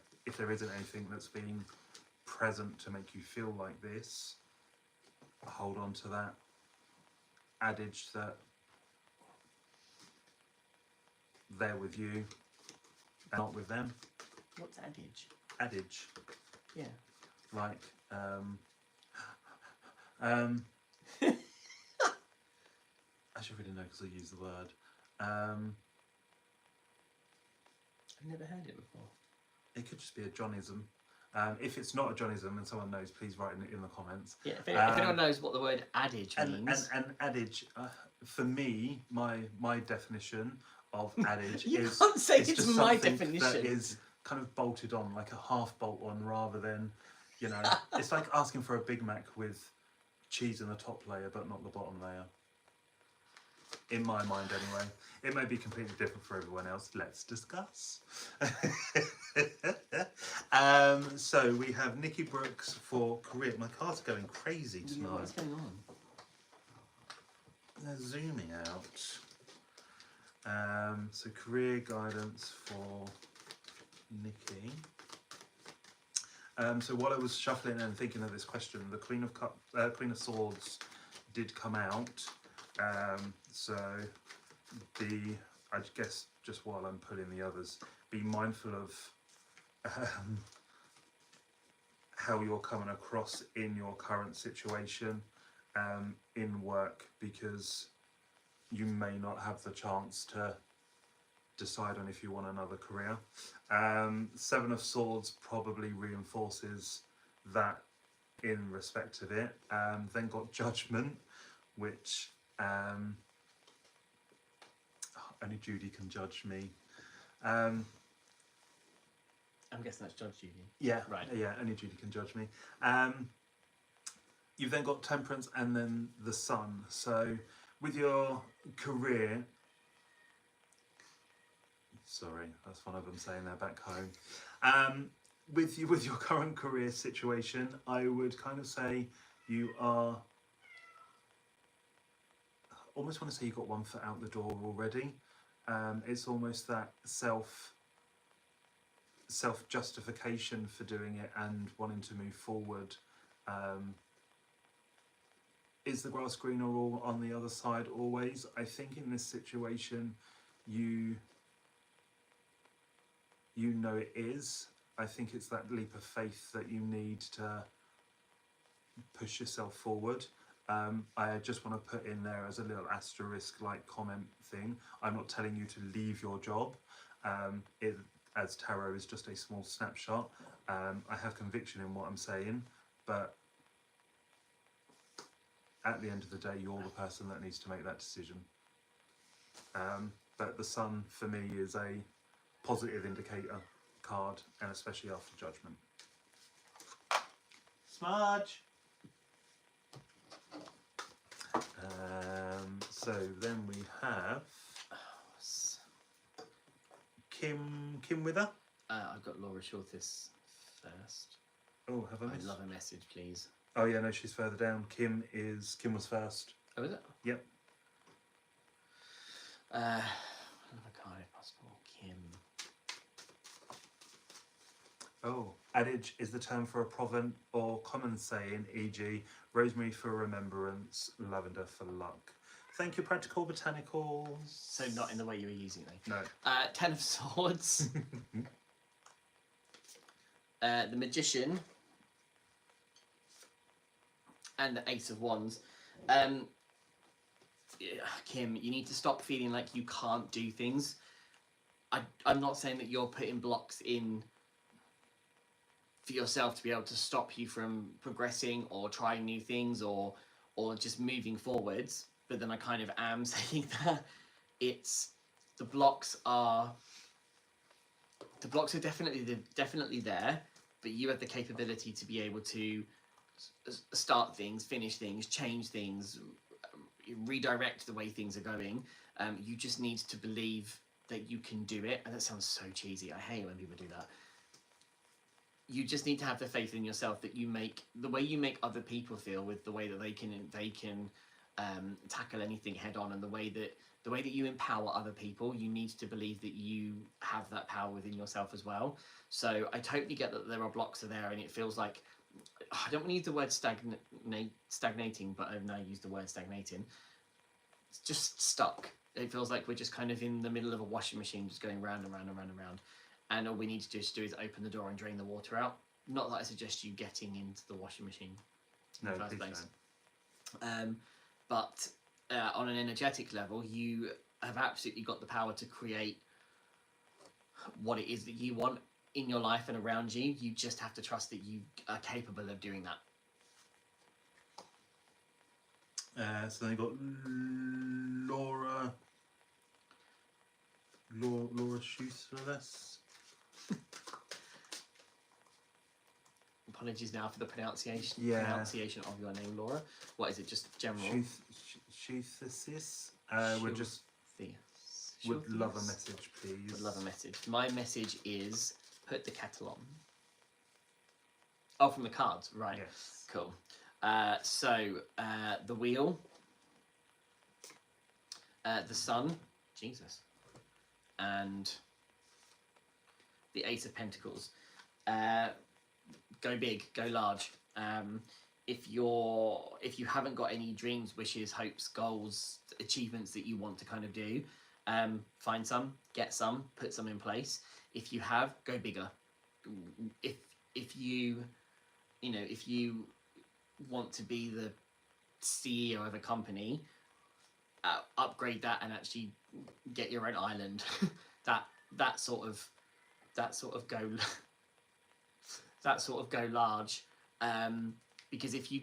isn't anything that's been present to make you feel like this, hold on to that adage that they're with you and not with them. What's adage? adage. Yeah. Like, I should really know because I use the word. I've never heard it before. It could just be a Johnism. If it's not a Johnism and someone knows, please write it in the comments. Yeah, if anyone knows what the word adage means. And adage, for me, my definition of adage you is... can't say it's it's just my something definition. that is kind of bolted on, like a half bolt on, rather than, you know, it's like asking for a Big Mac with cheese in the top layer but not the bottom layer. In my mind, anyway. It may be completely different for everyone else. Let's discuss. So we have Nikki Brooks for career. My car's going crazy tonight. What's going on? They're zooming out. So career guidance for Nikki. So while I was shuffling and thinking of this question, the Queen of Swords did come out. So I guess just while I'm pulling the others, be mindful of how you're coming across in your current situation in work, because you may not have the chance to decide on if you want another career. Seven of Swords probably reinforces that in respect of it. Then got Judgment, which only Judy can judge me. I'm guessing that's Judge Judy. Yeah, right. Yeah, only Judy can judge me. You've then got Temperance and then the Sun. So with your career, sorry, that's one of them saying they're back home. With your current career situation, I would kind of say you are, almost want to say you got one foot out the door already. It's almost that self-justification for doing it and wanting to move forward. Is the grass greener all on the other side always? I think in this situation, you know it is. I think it's that leap of faith that you need to push yourself forward. I just want to put in there as a little asterisk like comment thing. I'm not telling you to leave your job. As tarot is just a small snapshot. I have conviction in what I'm saying, but at the end of the day, you're the person that needs to make that decision. But the Sun for me is a positive indicator card, and especially after Judgment. Smudge! So then we have Kim Wither. I've got Laura Shortis first. Oh, have I missed? I'd love a message, please. Oh yeah, no, she's further down. Kim was first. Oh, is it? Yep. Another card if possible. Kim. Oh, adage is the term for a proverb or common saying, e.g. rosemary for remembrance, lavender for luck. Thank you, Practical Botanicals. So not in the way you were using it. No. Ten of Swords. The Magician. And the Ace of Wands. Kim, you need to stop feeling like you can't do things. I'm not saying that you're putting blocks in for yourself to be able to stop you from progressing or trying new things or just moving forwards. But then I kind of am saying that the blocks are definitely there, but you have the capability to be able to start things, finish things, change things, redirect the way things are going. You just need to believe that you can do it. And that sounds so cheesy. I hate when people do that. You just need to have the faith in yourself that the way you make other people feel with the way that they can tackle anything head on, and the way that you empower other people, you need to believe that you have that power within yourself as well. So I totally get that there are blocks there, and it feels like, I don't want to use the word stagnating, but I've now used the word stagnating. It's just stuck. It feels like we're just kind of in the middle of a washing machine, just going round and round and round and round. and all we need to just do is open the door and drain the water out. Not that I suggest you getting into the washing machine in No, the first please place. don't. But on an energetic level, you have absolutely got the power to create what it is that you want in your life and around you. You just have to trust that you are capable of doing that. So then you've got Laura Schusterless. Apologies now for the pronunciation of your name, Laura. What is it? Just general? Schustersis. Would love a message, please. Would love a message. My message is put the kettle on. Oh, from the cards, right? Yes. Cool. So the wheel, the sun, Jesus, and the Ace of Pentacles. Go big, go large. If you haven't got any dreams, wishes, hopes, goals, achievements that you want to kind of do, find some, get some, put some in place. If you have, go bigger. If you want to be the CEO of a company, upgrade that and actually get your own island. that sort of go large. Because if you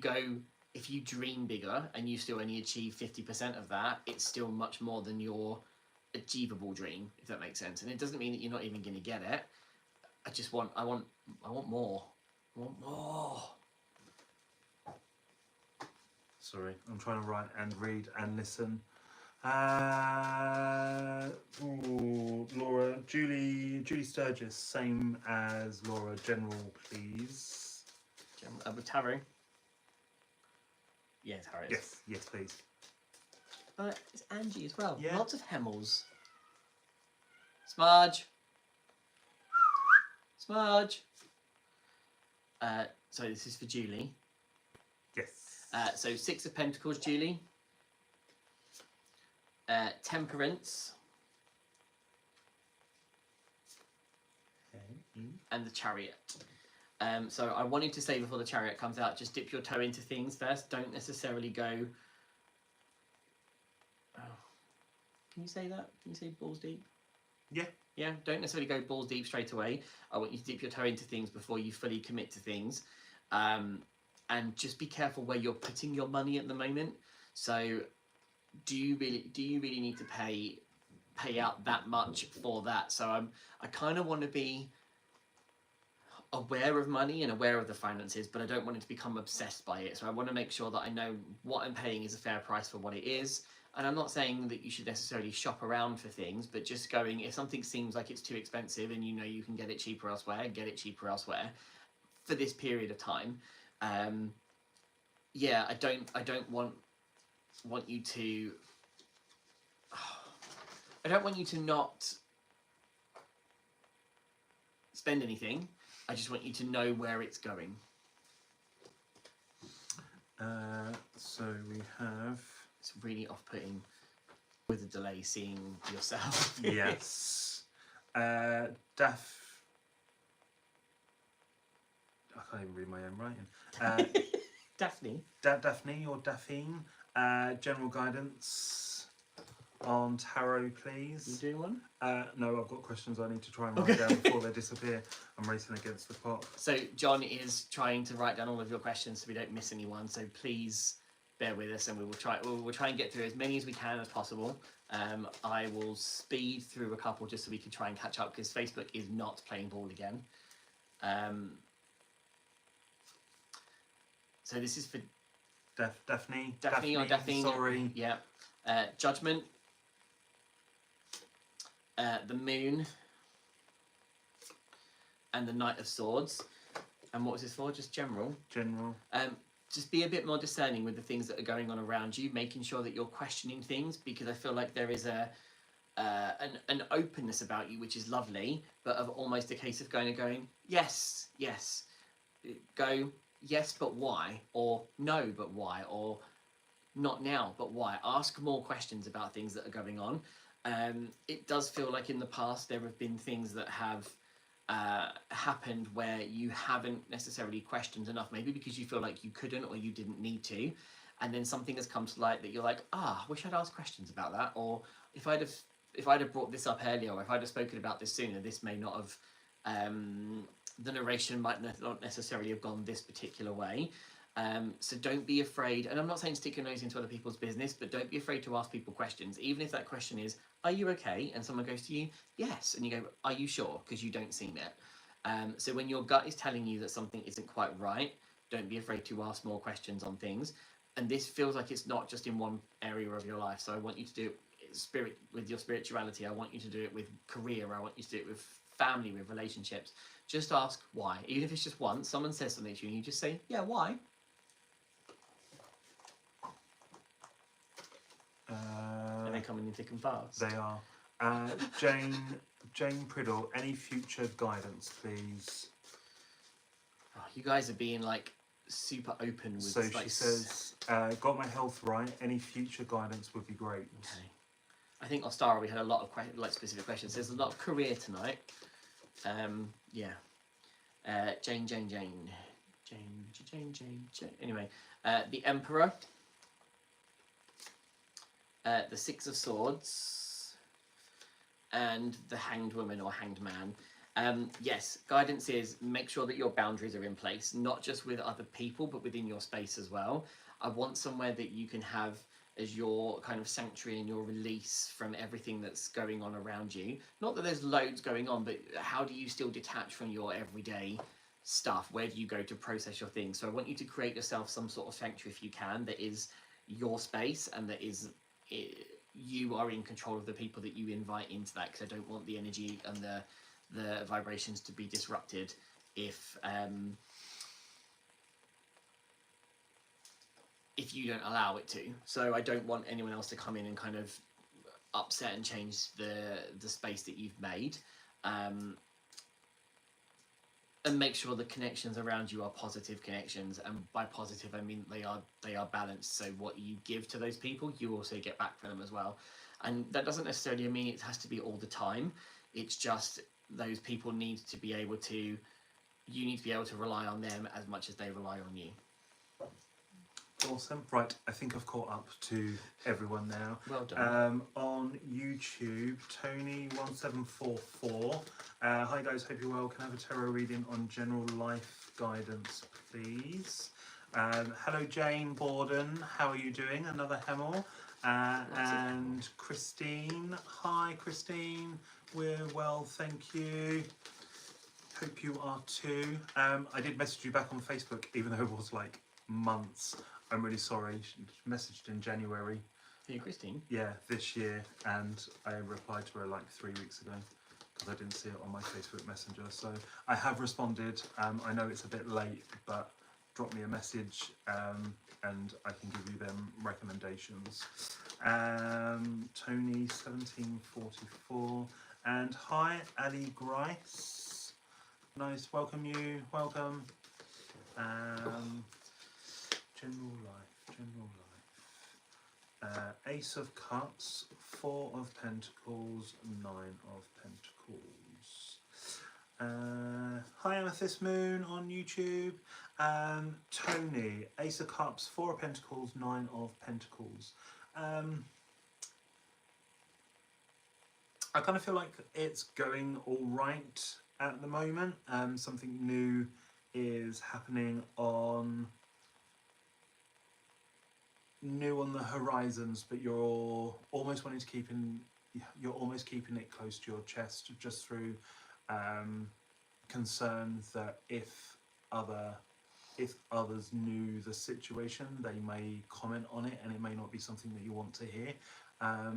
dream bigger and you still only achieve 50% of that, it's still much more than your achievable dream, if that makes sense. And it doesn't mean that you're not even going to get it. I want more. I want more. Sorry, I'm trying to write and read and listen. Laura, Julie Sturgis, same as Laura. General, please. With tarot. Yeah, tarot. Yes, please. It's Angie as well. Yeah. Lots of Hemmels. Smudge. So this is for Julie. Yes. So 6 of Pentacles, Julie. Temperance. Okay. And the Chariot. So I wanted to say before the Chariot comes out, just dip your toe into things first. Don't necessarily go... Oh. Can you say that? Can you say balls deep? Yeah. Yeah, don't necessarily go balls deep straight away. I want you to dip your toe into things before you fully commit to things. And just be careful where you're putting your money at the moment. So do you really need to pay out that much for that? So I kind of want to be aware of money and aware of the finances, but I don't want it to become obsessed by it. So I want to make sure that I know what I'm paying is a fair price for what it is. And I'm not saying that you should necessarily shop around for things, but just going, if something seems like it's too expensive and you know you can get it cheaper elsewhere, get it cheaper elsewhere for this period of time. Yeah, I don't want you to... I don't want you to not spend anything. I just want you to know where it's going. So we have... It's really off-putting with a delay seeing yourself. Yes. I can't even read my own writing. Daphne. Daphne or Daphne. General guidance on tarot, please. You doing one? No, I've got questions I need to try and write down before they disappear. I'm racing against the clock. So John is trying to write down all of your questions so we don't miss anyone. So please bear with us, and we will try and get through as many as we can as possible. I will speed through a couple just so we can try and catch up, because Facebook is not playing ball again. So this is for Daphne. Or Daphne. Sorry. Yeah. Judgment. The Moon. And the Knight of Swords. And what was this for? Just general. Just be a bit more discerning with the things that are going on around you, making sure that you're questioning things, because I feel like there is an openness about you, which is lovely, but of almost a case of going, yes, go, yes, but why? Or no, but why? Or not now, but why? Ask more questions about things that are going on. It does feel like in the past there have been things that have happened where you haven't necessarily questioned enough, maybe because you feel like you couldn't or you didn't need to, and then something has come to light that you're like, wish I'd asked questions about that, or if I'd have brought this up earlier, or if I'd have spoken about this sooner, this may not have, the narration might not necessarily have gone this particular way. So don't be afraid, and I'm not saying stick your nose into other people's business, but don't be afraid to ask people questions, even if that question is, are you okay? And someone goes to you, yes, and you go, are you sure? Because you don't seem it. So when your gut is telling you that something isn't quite right, don't be afraid to ask more questions on things. And this feels like it's not just in one area of your life. So I want you to do it with your spirituality. I want you to do it with career. I want you to do it with family, with relationships. Just ask why. Even if it's just once, someone says something to you, and you just say, yeah, why? And they're coming in thick and fast. They are. Jane Priddle, any future guidance, please? Oh, you guys are being like super open with. So like, she says, got my health right. Any future guidance would be great. Okay. I think Ostara, we had a lot of specific questions. There's a lot of career tonight. Yeah. Jane. Anyway, the Emperor. The Six of Swords, and the Hanged Woman or Hanged Man. Yes, guidance is make sure that your boundaries are in place, not just with other people, but within your space as well. I want somewhere that you can have as your kind of sanctuary and your release from everything that's going on around you. Not that there's loads going on, but how do you still detach from your everyday stuff? Where do you go to process your things? So I want you to create yourself some sort of sanctuary if you can, that is your space and that is... you are in control of the people that you invite into that, because I don't want the energy and the vibrations to be disrupted if you don't allow it to. So I don't want anyone else to come in and kind of upset and change the space that you've made. And make sure the connections around you are positive connections, and by positive I mean they are balanced. So what you give to those people, you also get back from them as well. And that doesn't necessarily mean it has to be all the time. It's just those people need to be able to. You need to be able to rely on them as much as they rely on you. Awesome. Right, I think I've caught up to everyone now. Well done. On YouTube, Tony1744. Hi guys, hope you're well. Can I have a tarot reading on general life guidance, please? Hello Jane Borden, how are you doing? Another Hemel. And Christine. Hi Christine, we're well, thank you. Hope you are too. I did message you back on Facebook, even though it was like months. I'm really sorry. She messaged in January. Hey, Christine? Yeah, this year, and I replied to her like 3 weeks ago because I didn't see it on my Facebook Messenger. So I have responded. I know it's a bit late, but drop me a message and I can give you them recommendations. Tony1744, and hi Ali Grice. Nice, welcome you. Welcome. General life. Ace of Cups, 4 of Pentacles, 9 of Pentacles. Hi Amethyst Moon on YouTube. Tony, Ace of Cups, 4 of Pentacles, 9 of Pentacles. I kind of feel like it's going all right at the moment. Something new is happening on the horizons, but you're almost wanting to you're almost keeping it close to your chest, just through concern that if others knew the situation, they may comment on it, and it may not be something that you want to hear. I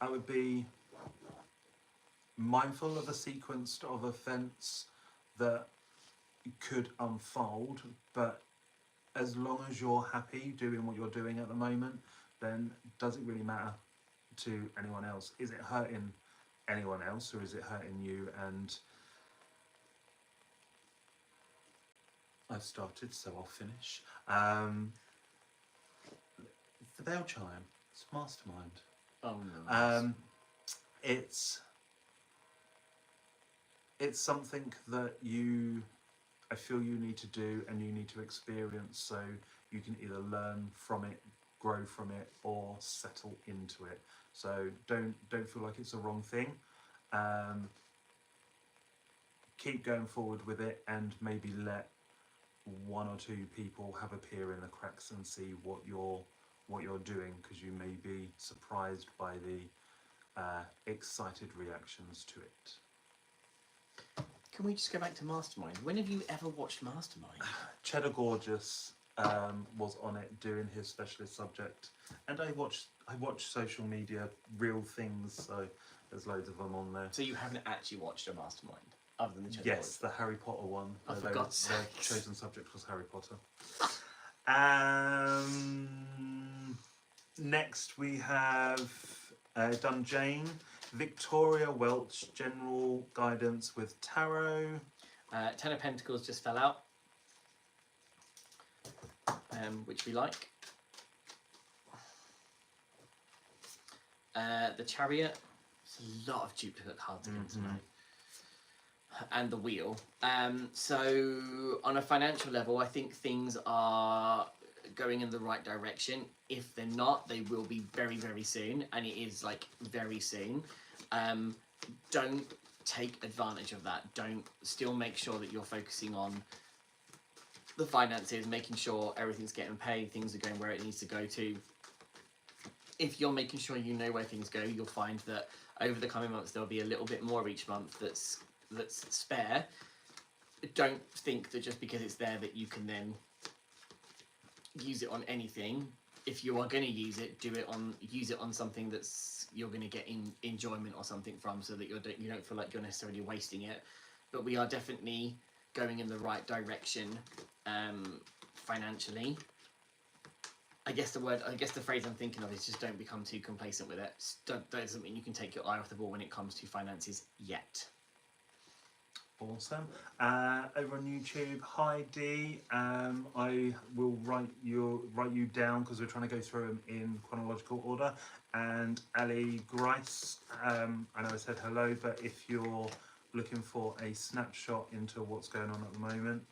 would be mindful of a sequence of events that could unfold, but as long as you're happy doing what you're doing at the moment, then does it really matter to anyone else? Is it hurting anyone else, or is it hurting you? And I've started, so I'll finish. The bell chime, it's mastermind. Oh no. It's something that I feel you need to do and you need to experience so you can either learn from it, grow from it, or settle into it. So don't feel like it's a wrong thing. Keep going forward with it, and maybe let one or two people have a peer in the cracks and see what you're doing, because you may be surprised by the excited reactions to it. Can we just go back to Mastermind? When have you ever watched Mastermind? Cheddar Gorgeous was on it doing his specialist subject, and I watched social media, real things, so there's loads of them on there. So you haven't actually watched a Mastermind other than the Cheddar Yes, the Harry Potter one. Oh, for God's their sakes. chosen subject was Harry Potter. Next we have done Jane. Victoria Welch, general guidance with tarot. Ten of Pentacles just fell out, which we like. The Chariot. There's a lot of duplicate cards again tonight. And the Wheel. So on a financial level, I think things are going in the right direction. If they're not, they will be very, very soon, and it is like very soon. Don't take advantage of that. Still make sure that you're focusing on the finances, making sure everything's getting paid, things are going where it needs to go to. If you're making sure you know where things go, you'll find that over the coming months there'll be a little bit more each month that's spare. Don't think that just because it's there that you can then use it on anything. If you are going to use it on something that's you're going to get enjoyment or something from, so that you don't feel like you're necessarily wasting it. But we are definitely going in the right direction financially. I guess the phrase I'm thinking of is just don't become too complacent with it. That doesn't mean you can take your eye off the ball when it comes to finances yet. Awesome. Over on YouTube, hi Dee. I will write you down because we're trying to go through them in chronological order. And Ali Grice, I know I said hello, but if you're looking for a snapshot into what's going on at the moment,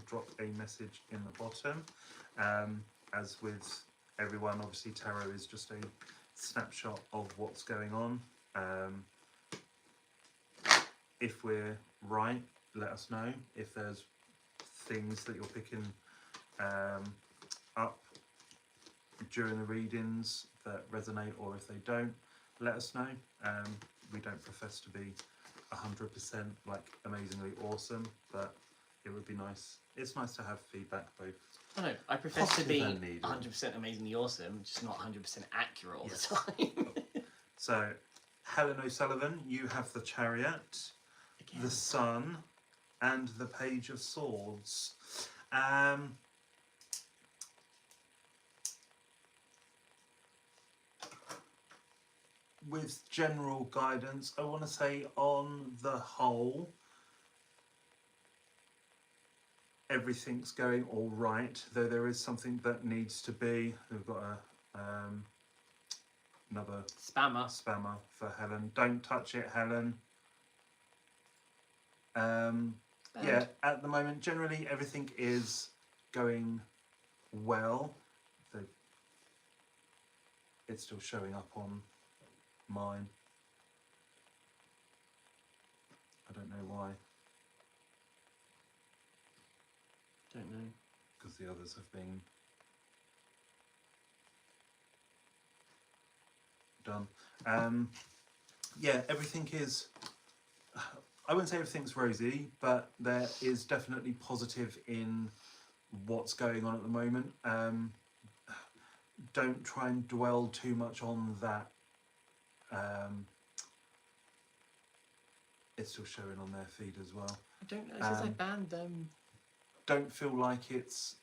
drop a message in the bottom. As with everyone, obviously tarot is just a snapshot of what's going on. If we're right, let us know. If there's things that you're picking up during the readings that resonate, or if they don't, let us know. We don't profess to be 100% like amazingly awesome, but it would be nice. It's nice to have feedback both. I know. I profess to positive be and needed. 100% amazingly awesome, just not 100% accurate all the time. So, Helen O'Sullivan, you have the Chariot, Again. the Sun, and the Page of Swords. With general guidance, I want to say on the whole, everything's going all right, though there is something that needs to be. We've got another spammer for Helen. Don't touch it, Helen. Yeah, at the moment, generally everything is going well. It's still showing up on mine. I don't know why. Don't know. Because the others have been done. Yeah, everything is, I wouldn't say everything's rosy, but there is definitely positive in what's going on at the moment. Don't try and dwell too much on that. It's still showing on their feed as well. I don't know, it says I banned them. Don't feel like it's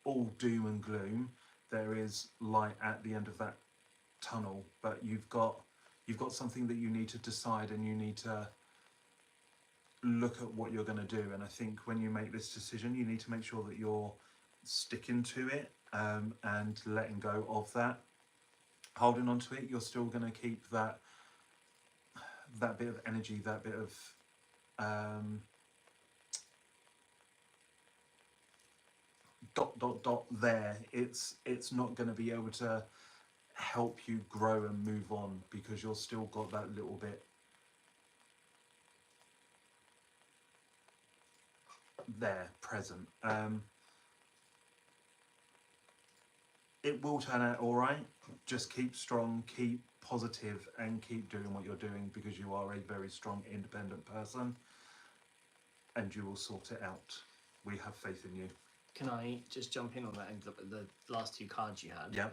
all doom and gloom. There is light at the end of that tunnel, but you've got something that you need to decide, and you need to look at what you're going to do. And I think when you make this decision, you need to make sure that you're sticking to it and letting go of that. holding on to it, you're still going to keep that bit of energy, that bit of um, dot there. It's not going to be able to help you grow and move on because you're still got that little bit there present. It will turn out all right. Just keep strong, keep positive, and keep doing what you're doing because you are a very strong, independent person, and you will sort it out. We have faith in you. Can I just jump in on that and the last two cards you had? Yeah.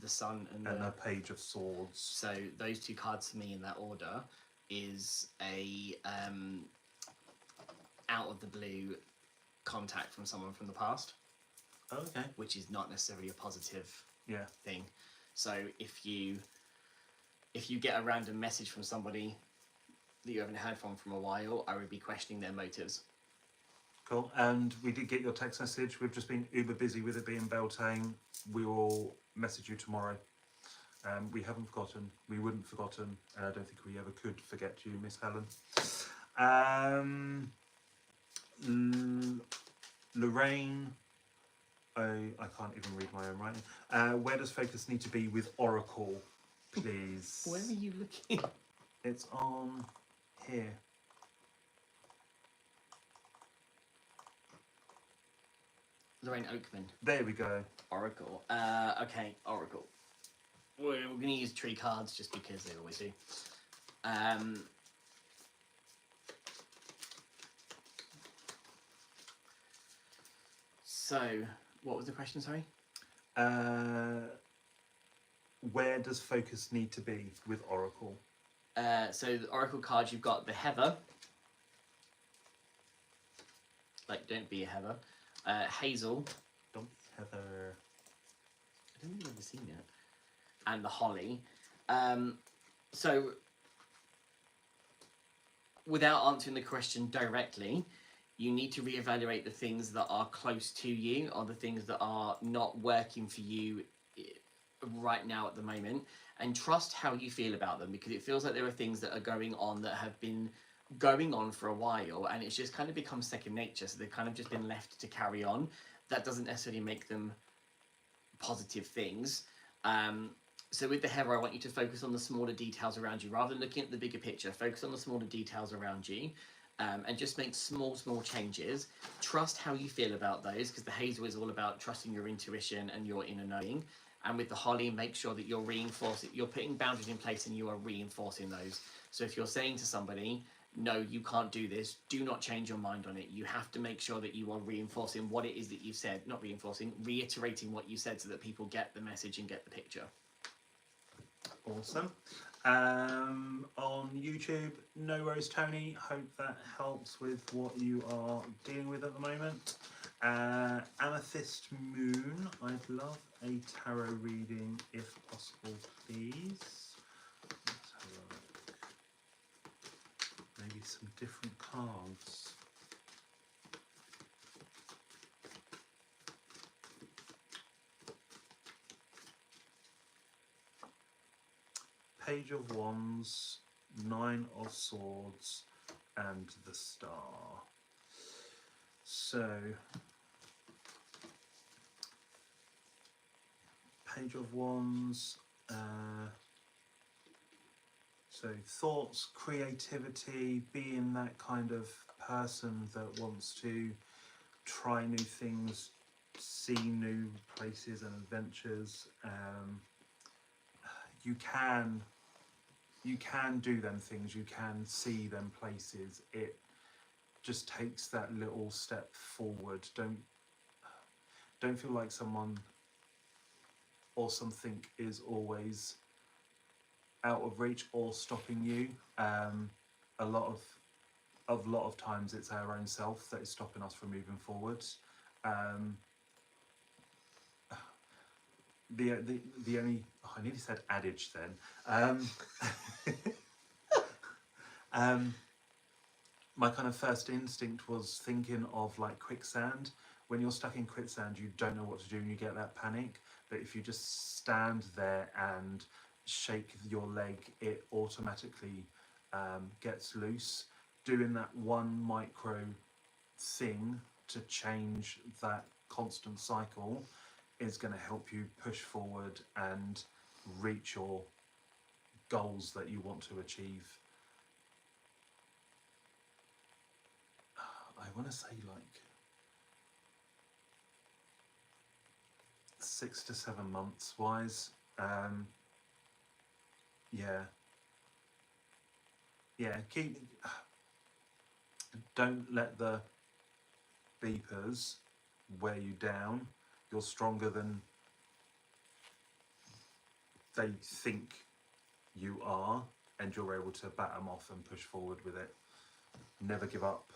The Sun and And the a Page of Swords. So those two cards for me in that order is a out of the blue contact from someone from the past, Okay. which is not necessarily a positive Yeah. thing. So if you get a random message from somebody that you haven't heard from a while, I would be questioning their motives. Cool. And we did get your text message. We've just been uber busy with it being Bealtaine. We will message you tomorrow. We haven't forgotten. We wouldn't forgotten. And I don't think we ever could forget you, Miss Helen. Lorraine. I can't even read my own writing. Where does focus need to be with Oracle, please? Where are you looking? It's on here. Lorraine Oakman. There we go. Oracle. Okay, Oracle. We're going to use tree cards just because they always do. So, what was the question, sorry? Where does focus need to be with Oracle? So the Oracle cards, you've got the Heather. Like, don't be a Heather. Hazel. Don't Heather. I don't think I've ever seen it. And the Holly. So, without answering the question directly, you need to reevaluate the things that are close to you or the things that are not working for you right now at the moment, and trust how you feel about them, because it feels like there are things that are going on that have been going on for a while and it's just kind of become second nature, so they've kind of just been left to carry on. That doesn't necessarily make them positive things. So with the Heather, I want you to focus on the smaller details around you rather than looking at the bigger picture. Focus on the smaller details around you, and just make small changes. Trust how you feel about those, because the Hazel is all about trusting your intuition and your inner knowing. And with the Holly, make sure that you're putting boundaries in place and you are reinforcing those. So if you're saying to somebody, no, you can't do this, do not change your mind on it. You have to make sure that you are reinforcing what it is that you've said, not reinforcing, reiterating what you said so that people get the message and get the picture. Awesome. On YouTube, no worries, Tony. Hope that helps with what you are dealing with at the moment. Amethyst Moon, I'd love a tarot reading if possible, please. Let's have a look. Maybe some different cards. Page of Wands, Nine of Swords, and the Star. So, Page of Wands, so thoughts, creativity, being that kind of person that wants to try new things, see new places and adventures. You can do them things, you can see them places. It just takes that little step forward. Don't feel like someone or something is always out of reach or stopping you. A lot of times it's our own self that is stopping us from moving forward. The only, I nearly said adage then. My kind of first instinct was thinking of like quicksand. When you're stuck in quicksand, you don't know what to do and you get that panic. that if you just stand there and shake your leg, it automatically gets loose. Doing that one micro thing to change that constant cycle is going to help you push forward and reach your goals that you want to achieve. I want to say like 6 to 7 months wise. Don't let the beepers wear you down. You're stronger than they think you are, and you're able to bat them off and push forward with it. Never give up.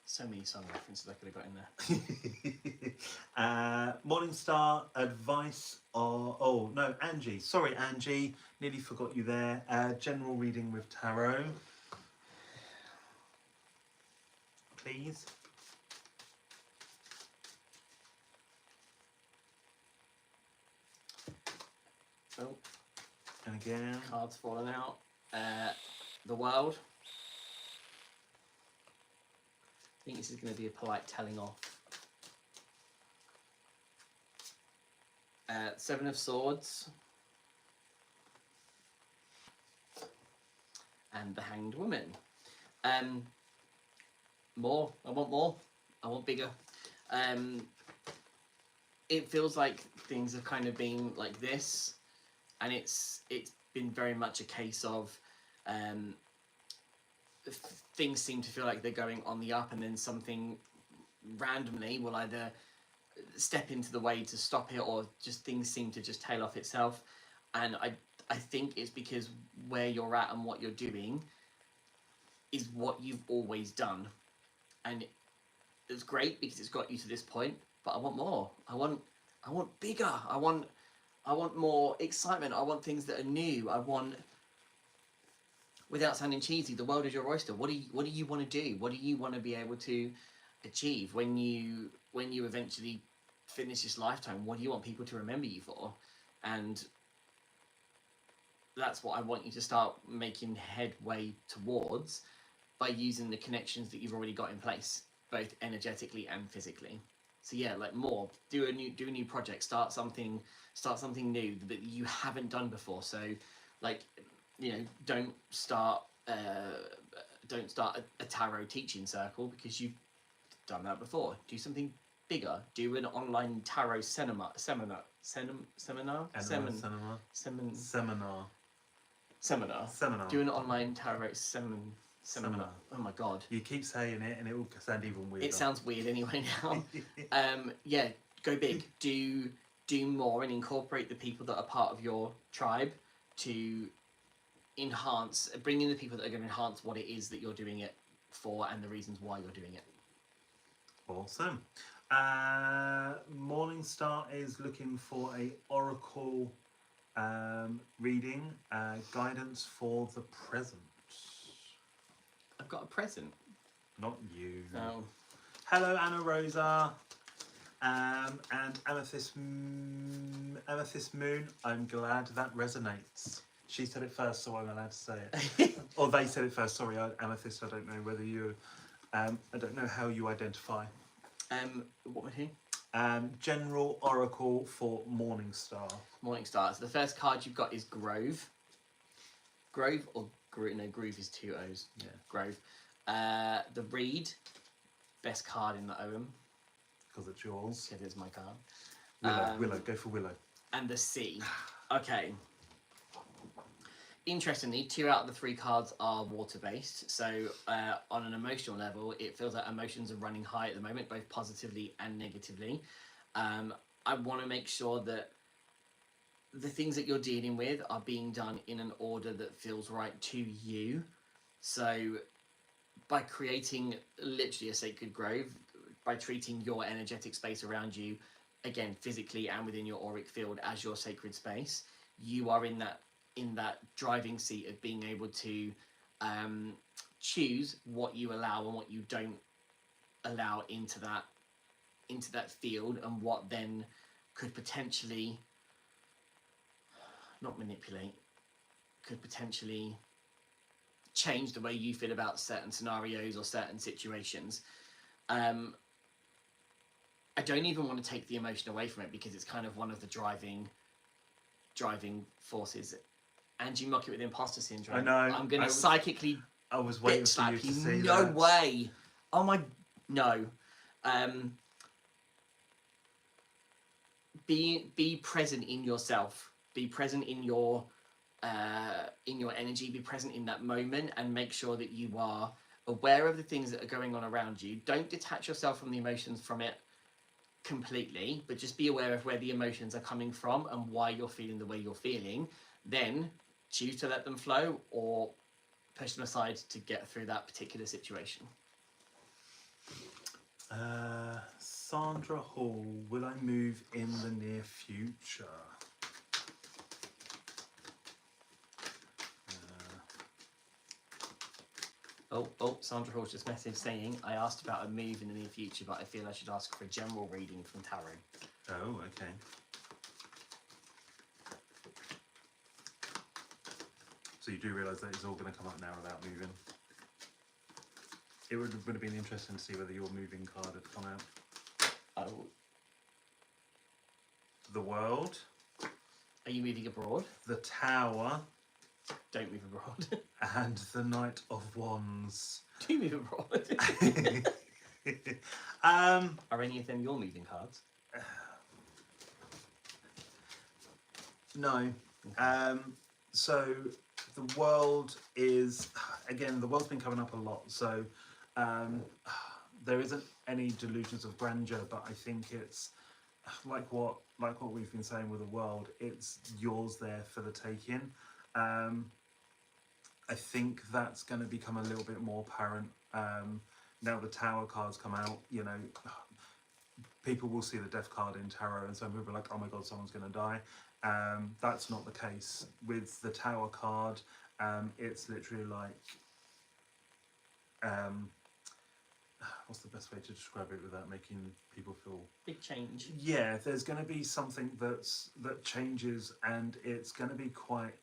So many song references I could have got in there. Morningstar advice. Angie. Sorry, Angie. Nearly forgot you there. General reading with tarot. Please. Oh. And again. Cards falling out. The world. I think this is going to be a polite telling off. 7 of Swords. And the Hanged Woman. More. I want more. I want bigger. It feels like things have kind of been like this, and it's been very much a case of things seem to feel like they're going on the up, and then something randomly will either step into the way to stop it, or just things seem to just tail off itself. And I think it's because where you're at and what you're doing is what you've always done, and it's great because it's got you to this point. But I want more. I want bigger. I want more excitement. I want things that are new. I want, without sounding cheesy, the world is your oyster. What do you want to do? What do you want to be able to achieve when you eventually finish this lifetime? What do you want people to remember you for? And that's what I want you to start making headway towards by using the connections that you've already got in place, both energetically and physically. So yeah, like more. Do a new project. Start something new that you haven't done before. So, like, don't start a tarot teaching circle because you've done that before. Do something bigger. Do an online tarot seminar. Do an online tarot seminar. Oh my god. You keep saying it and it will sound even weirder. It sounds weird anyway now. Yeah, go big. Do more and incorporate the people that are part of your tribe to bring in the people that are going to enhance what it is that you're doing it for and the reasons why you're doing it. Awesome. Morningstar is looking for a oracle reading, guidance for the present. I've got a present. Not you. No. Hello, Anna Rosa. And Amethyst Moon. I'm glad that resonates. She said it first, so I'm allowed to say it. Or they said it first. Sorry, Amethyst. I don't know whether you. I don't know how you identify. What was he? General Oracle for Morningstar. Morningstar. So the first card you've got is Grove. Grove or Groove? No, Groove is 2 O's. Yeah. Grove. The Reed. Best card in the OM. Because it's yours. It is my card. Willow. Go for Willow. And the Sea. Okay. Interestingly, 2 out of the 3 cards are water-based. So on an emotional level, it feels like emotions are running high at the moment, both positively and negatively. I want to make sure that the things that you're dealing with are being done in an order that feels right to you. So by creating literally a sacred grove, by treating your energetic space around you, again, physically and within your auric field as your sacred space, you are in that driving seat of being able to choose what you allow and what you don't allow into that field, and what then could potentially not manipulate, could potentially change the way you feel about certain scenarios or certain situations. I don't even want to take the emotion away from it because it's kind of one of the driving forces. And you mock it with imposter syndrome. I know. I'm going to psychically I was waiting for you to say that. No way. Oh my, no. Be present in yourself. Be present in your energy. Be present in that moment, and make sure that you are aware of the things that are going on around you. Don't detach yourself from the emotions from it completely, but just be aware of where the emotions are coming from and why you're feeling the way you're feeling. Then choose to let them flow or push them aside to get through that particular situation. Sandra Hall, will I move in the near future? Sandra Hall's just messaged saying, I asked about a move in the near future, but I feel I should ask for a general reading from tarot. Oh, okay. So you do realise that it's all going to come up now without moving. It would have been interesting to see whether your moving card had come out. Oh. The World. Are you moving abroad? The Tower. Don't move abroad. And the Knight of Wands. Do move abroad. Are any of them your moving cards? No. So the World is, again, the World's been coming up a lot. So there isn't any delusions of grandeur, but I think it's like what we've been saying with the World. It's yours there for the taking. I think that's going to become a little bit more apparent now the Tower cards come out. You know, people will see the Death card in tarot, and some people are like, "Oh my God, someone's going to die." That's not the case with the Tower card. It's literally like, what's the best way to describe it without making people feel big change? Yeah, there's going to be something that changes, and it's going to be quite.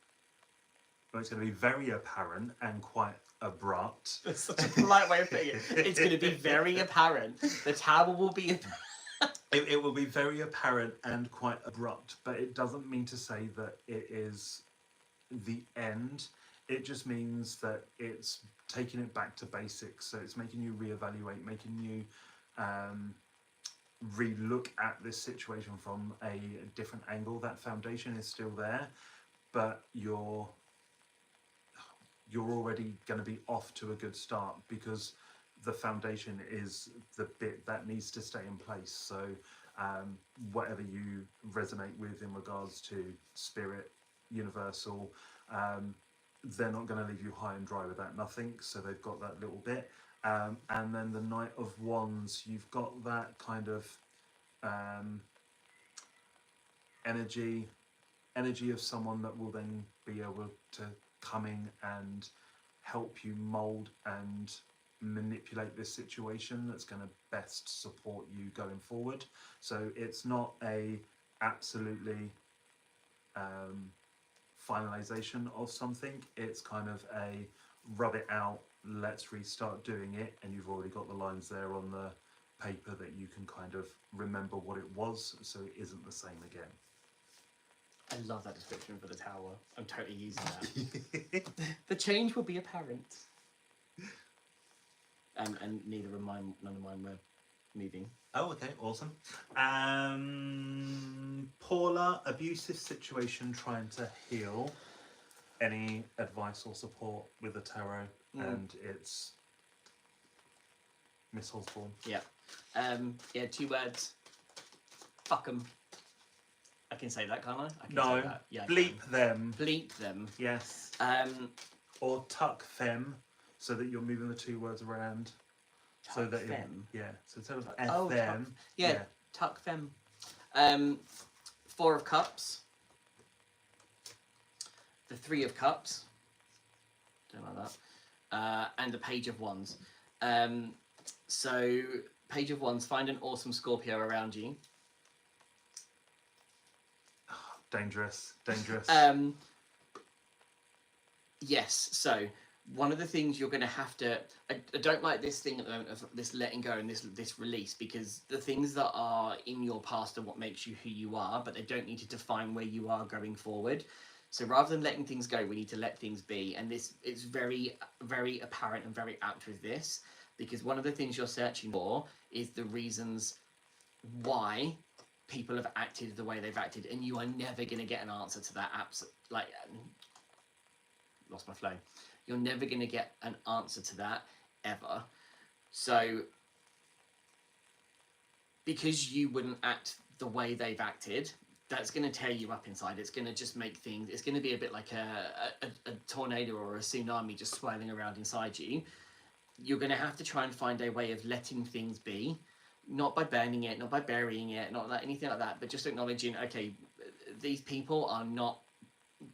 Well, it's going to be very apparent and quite abrupt. That's such a polite way of putting it. It's going to be very apparent. The Tower will be. It will be very apparent and quite abrupt, but it doesn't mean to say that it is the end. It just means that it's taking it back to basics. So it's making you reevaluate, making you re-look at this situation from a different angle. That foundation is still there, but you're already going to be off to a good start because the foundation is the bit that needs to stay in place. So whatever you resonate with in regards to spirit, universal, they're not going to leave you high and dry without nothing. So they've got that little bit. And then the Knight of Wands, you've got that kind of energy of someone that will then be able to come in and help you mold and manipulate this situation that's going to best support you going forward. So it's not a absolutely finalization of something. It's kind of a rub it out, let's restart doing it, and you've already got the lines there on the paper that you can kind of remember what it was, so it isn't the same again. I love that description for the Tower. I'm totally using that. The change will be apparent. And none of mine were moving. Oh, okay, awesome. Paula, abusive situation trying to heal. Any advice or support with the tarot? And it's Miss Osborne. Yeah. 2 words. Fuck 'em. I can say that, can't I? I can say that. Yeah, bleep them. Bleep them. Yes. Or tuck them, so that you're moving the 2 words around. Tuck so that them. Yeah. So instead of them. Tuck them. 4 of Cups. The 3 of Cups. Don't like that. And the Page of Wands. So Page of Wands. Find an awesome Scorpio around you. Dangerous. Yes, so one of the things you're going to have to, I don't like this thing at the moment of this letting go and this release, because the things that are in your past are what makes you who you are, but they don't need to define where you are going forward. So rather than letting things go, we need to let things be. And this it's very, very apparent and very apt with this, because one of the things you're searching for is the reasons why people have acted the way they've acted, and you are never going to get an answer to that. Like, lost my flow. You're never going to get an answer to that ever. So because you wouldn't act the way they've acted, that's going to tear you up inside. It's going to just make things, it's going to be a bit like a tornado or a tsunami just swirling around inside you. You're going to have to try and find a way of letting things be, not by burning it, not by burying it, not like anything like that, but just acknowledging, okay, these people are not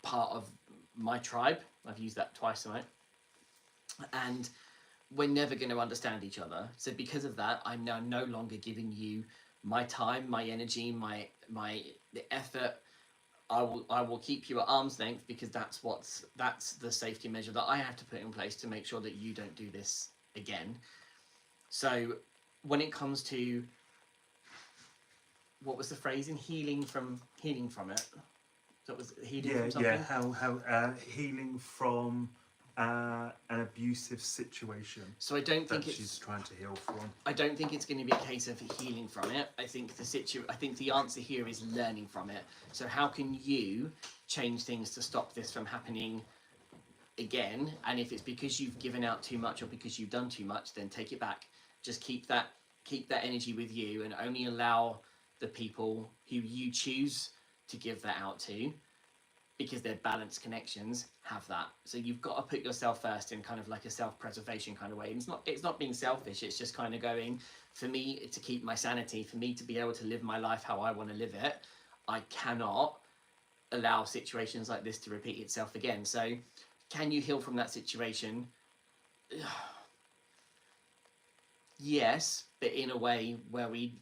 part of my tribe. I've used that twice tonight. And we're never going to understand each other. So because of that, I'm now no longer giving you my time, my energy, the effort. I will keep you at arm's length, because that's the safety measure that I have to put in place to make sure that you don't do this again. So when it comes to, what was the phrase in healing from it? So it was healing from something? Yeah, how healing from an abusive situation. So I don't think she's trying to heal from. I don't think it's going to be a case of healing from it. I think the answer here is learning from it. So how can you change things to stop this from happening again? And if it's because you've given out too much or because you've done too much, then take it back. Just keep that energy with you, and only allow the people who you choose to give that out to, because they're balanced connections, have that. So you've got to put yourself first in kind of like a self-preservation kind of way. And it's not being selfish, it's just kind of going, for me to keep my sanity, for me to be able to live my life how I want to live it, I cannot allow situations like this to repeat itself again. So can you heal from that situation? Yes, but in a way where we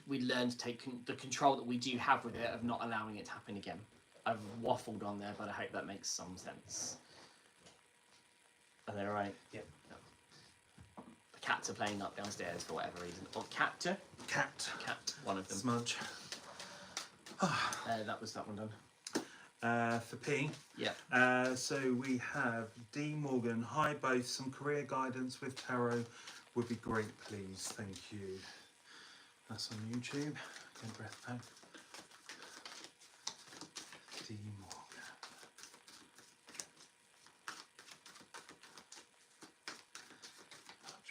learn to take the control that we do have with it, of not allowing it to happen again. I've waffled on there, but I hope that makes some sense. Are they all right? Yeah. No. The cats are playing up downstairs for whatever reason. Or cat, one of them. Smudge. That was that one done. For P. Yeah. So we have D. Morgan. Hi both. Some career guidance with tarot would be great, please. Thank you. That's on YouTube. Good breath back. D. Morgan. Much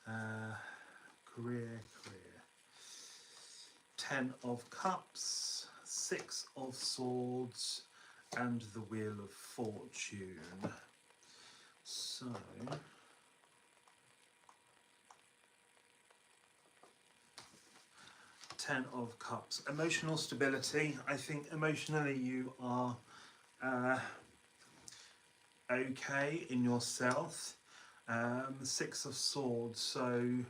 better. Career. 10 of Cups, 6 of Swords, and the Wheel of Fortune. So, Ten of Cups. Emotional stability. I think emotionally you are okay in yourself. 6 of Swords. So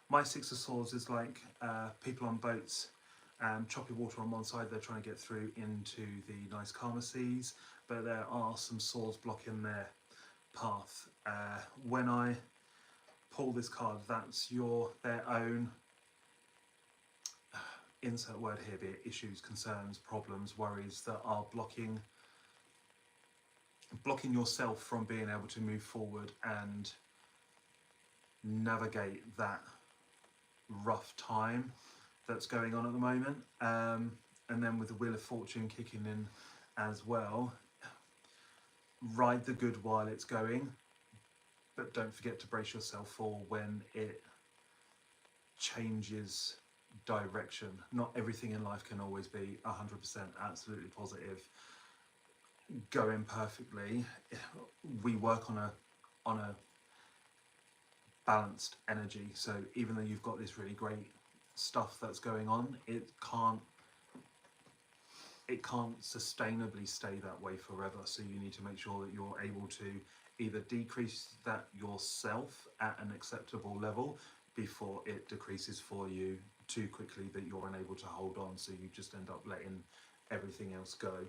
my 6 of Swords is like people on boats, choppy water on one side, they're trying to get through into the nice calmer seas, but there are some swords blocking their path. When I pull this card, that's their own, insert word here, be it issues, concerns, problems, worries that are blocking yourself from being able to move forward and navigate that rough time that's going on at the moment. And then with the Wheel of Fortune kicking in as well, ride the good while it's going, but don't forget to brace yourself for when it changes direction. Not everything in life can always be 100% absolutely positive, going perfectly. We work on a balanced energy, so even though you've got this really great stuff that's going on, it can't sustainably stay that way forever. So you need to make sure that you're able to either decrease that yourself at an acceptable level before it decreases for you too quickly that you're unable to hold on, so you just end up letting everything else go.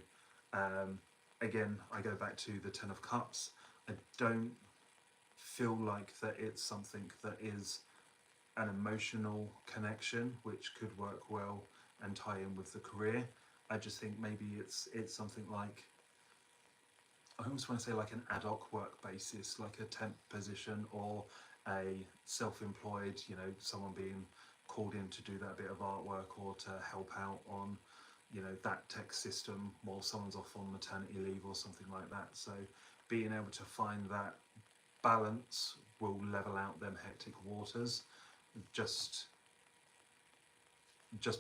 Again, I go back to the Ten of Cups. I don't feel like that it's something that is an emotional connection which could work well and tie in with the career. I just think maybe it's something like, I almost want to say like an ad hoc work basis, like a temp position or a self-employed, you know, someone being called in to do that bit of artwork or to help out on, you know, that tech system while someone's off on maternity leave or something like that. So being able to find that balance will level out them hectic waters. Just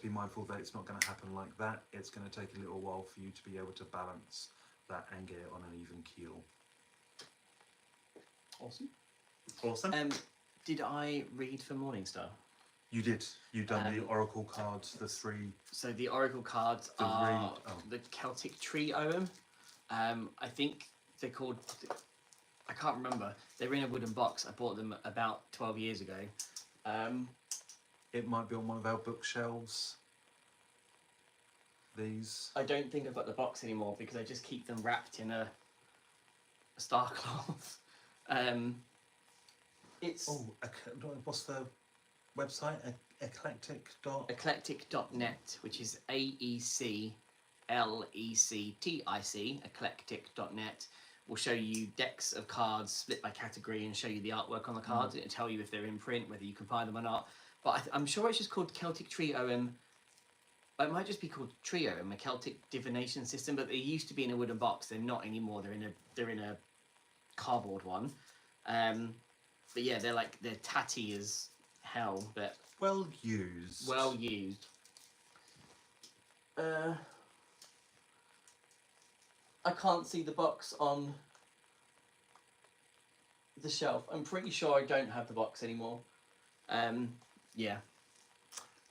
be mindful that it's not going to happen like that. It's going to take a little while for you to be able to balance that and get it on an even keel. Awesome. Did I read for Morningstar? You did. You've done the oracle cards, the three. So the oracle cards are the Celtic Tree Ogham. I think they're called. I can't remember. They were in a wooden box. I bought them about 12 years ago. It might be on one of our bookshelves. These. I don't think I've got the box anymore because I just keep them wrapped in a star cloth. It's. Oh, what's the website? Eclectic.net, which is AECLECTIC, eclectic.net, will show you decks of cards split by category and show you the artwork on the cards. It'll tell you if they're in print, whether you can buy them or not. But I'm sure it's just called Celtic Tree Ogham. It might just be called Trio, a Celtic divination system, but they used to be in a wooden box. They're not anymore. They're in a cardboard one. But yeah, they're tatty as hell, but well used. Well used. I can't see the box on the shelf. I'm pretty sure I don't have the box anymore. Yeah.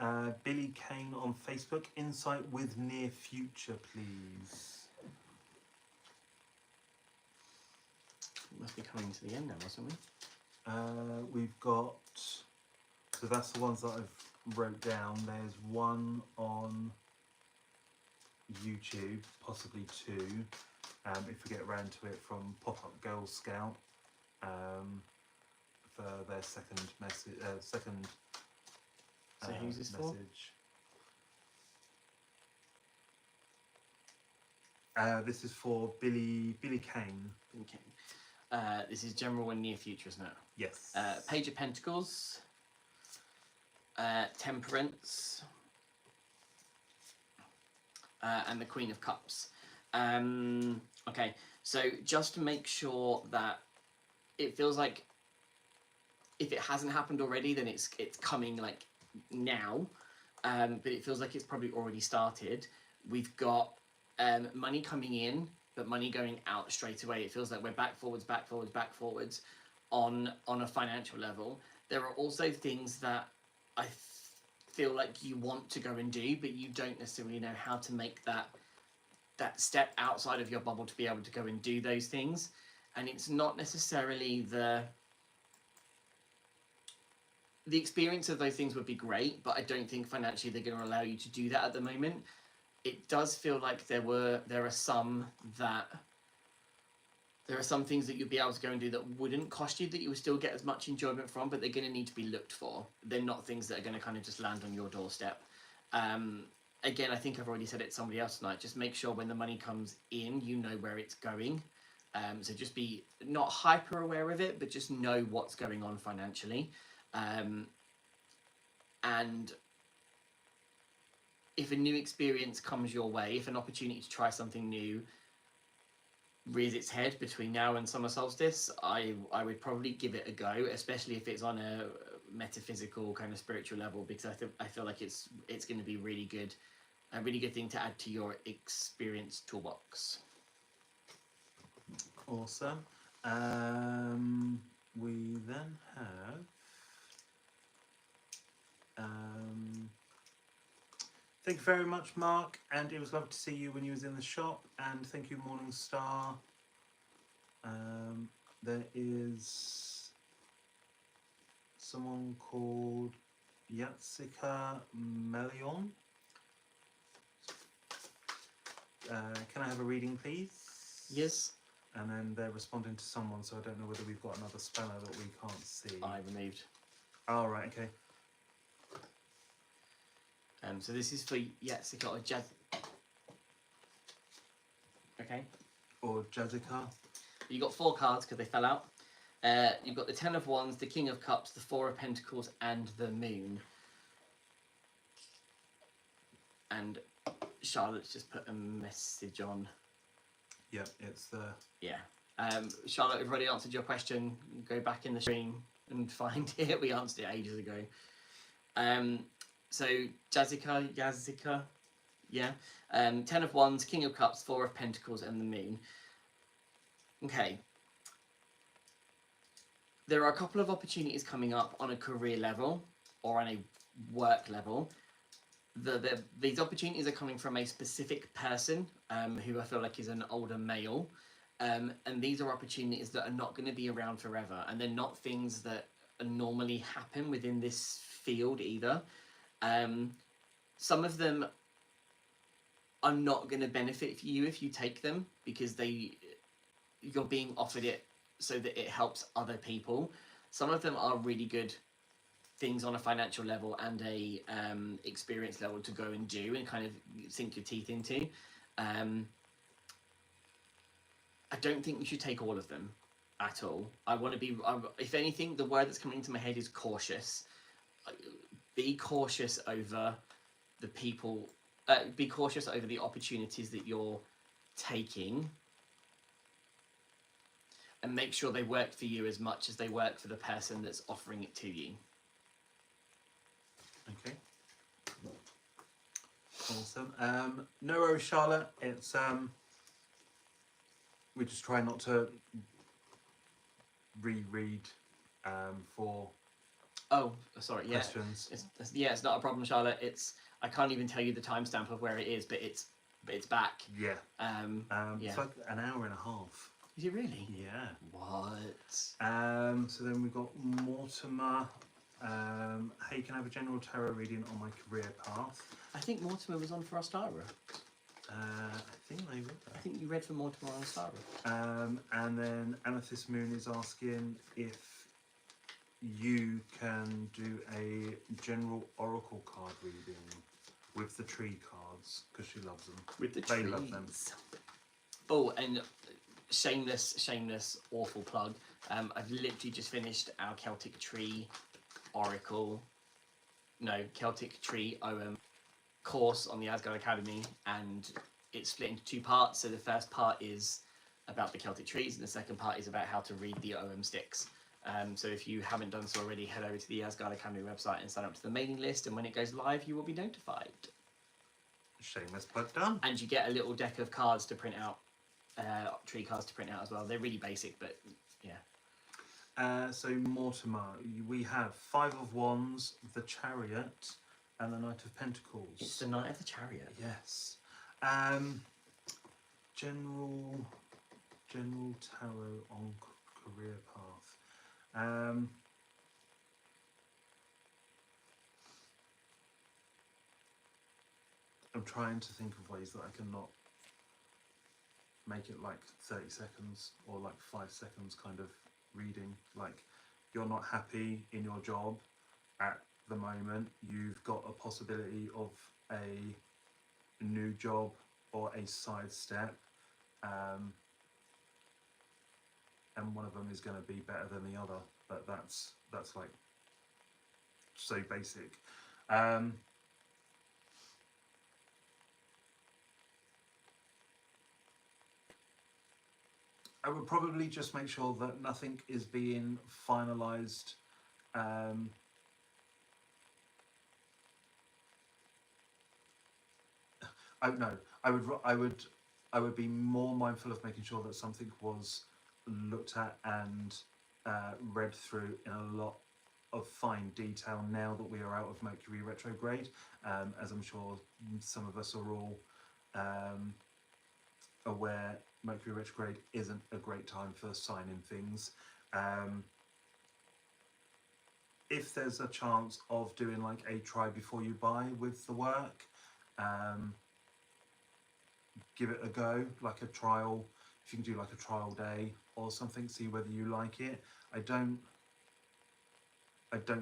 Bealtaine on Facebook. Insight with near future, please. Must be coming to the end now, mustn't we? We've got. So that's the ones that I've wrote down. There's one on YouTube, possibly two, if we get around to it, from Pop Up Girl Scout, for their second message. So who's this message. This is for Bealtaine. Okay. This is general and near future, isn't it? Yes. Page of Pentacles. Temperance. And the Queen of Cups. Okay, so just to make sure that it feels like if it hasn't happened already, then it's coming like now, but it feels like it's probably already started. We've got money coming in, but money going out straight away. It feels like we're back forwards on a financial level. There are also things that I feel like you want to go and do, but you don't necessarily know how to make that step outside of your bubble to be able to go and do those things. And it's not necessarily the experience of those things would be great, but I don't think financially they're going to allow you to do that at the moment. It does feel like there are some things that you'd be able to go and do that wouldn't cost you, that you would still get as much enjoyment from, but they're going to need to be looked for. They're not things that are going to kind of just land on your doorstep. Again, I think I've already said it to somebody else tonight, just make sure when the money comes in, you know where it's going. So just be not hyper aware of it, but just know what's going on financially. And if a new experience comes your way, if an opportunity to try something new rears its head between now and summer solstice, I would probably give it a go, especially if it's on a metaphysical kind of spiritual level, because I feel like it's going to be a really good thing to add to your experience toolbox. Awesome. We then have thank you very much, Mark, and it was lovely to see you when you was in the shop, and thank you, Morningstar. There is someone called Yatsika Melion. Can I have a reading, please? Yes. And then they're responding to someone, so I don't know whether we've got another speller that we can't see. I removed. Oh, right, okay. So this is for Yatsika or Jaz. Okay. Or Jazika. You got 4 cards because they fell out. You've got the 10 of Wands, the King of Cups, the 4 of Pentacles, and the Moon. And Charlotte's just put a message on. Yeah, it's the... Yeah. Charlotte, we've already answered your question. Go back in the stream and find it. We answered it ages ago. So Yazika, yeah. 10 of Wands, King of Cups, 4 of Pentacles, and the Moon. Okay. There are a couple of opportunities coming up on a career level or on a work level. These opportunities are coming from a specific person who I feel like is an older male. And these are opportunities that are not going to be around forever. And they're not things that normally happen within this field either. Some of them are not going to benefit you if you take them because you're being offered it so that it helps other people. Some of them are really good things on a financial level and a experience level to go and do and kind of sink your teeth into. I don't think you should take all of them at all. If anything, the word that's coming into my head is cautious. Be cautious over the people, be cautious over the opportunities that you're taking, and make sure they work for you as much as they work for the person that's offering it to you. Okay. Awesome. No worries, Charlotte. It's we just try not to reread for Oh, sorry. Yeah, questions. it's not a problem, Charlotte. I can't even tell you the timestamp of where it is, but it's back. Yeah. Yeah. It's like an hour and a half. Is it really? Yeah. What? So then we've got Mortimer. Hey, can I have a general tarot reading on my career path? I think Mortimer was on for Ostara. I think they were. I think you read for Mortimer on Ostara. And then Amethyst Moon is asking if you can do a general oracle card reading with the tree cards because she loves them. With the They trees. love them. Oh, and shameless, awful plug. I've literally just finished our Celtic Tree OM course on the Asgard Academy, and it's split into 2 parts. So the first part is about the Celtic trees, and the second part is about how to read the OM sticks. So if you haven't done so already, head over to the Asgard Academy website and sign up to the mailing list, and when it goes live, you will be notified. Shameless plug done. And you get a little deck of cards to print out, tree cards to print out as well. They're really basic, but yeah. So Mortimer, we have 5 of Wands, the Chariot, and the Knight of Pentacles. It's the Knight of the Chariot. Yes. General tarot on career path. I'm trying to think of ways that I can not make it like 30 seconds or like 5 seconds kind of reading. Like, you're not happy in your job at the moment, you've got a possibility of a new job or a side step, and one of them is going to be better than the other, but that's like so basic. I would probably just make sure that nothing is being finalised. I would be more mindful of making sure that something was looked at and read through in a lot of fine detail now that we are out of Mercury retrograde, as I'm sure some of us are all aware. Mercury retrograde isn't a great time for signing things. if there's a chance of doing like a try before you buy with the work, give it a go, like a trial. If you can do like a trial day or something, see whether you like it. I don't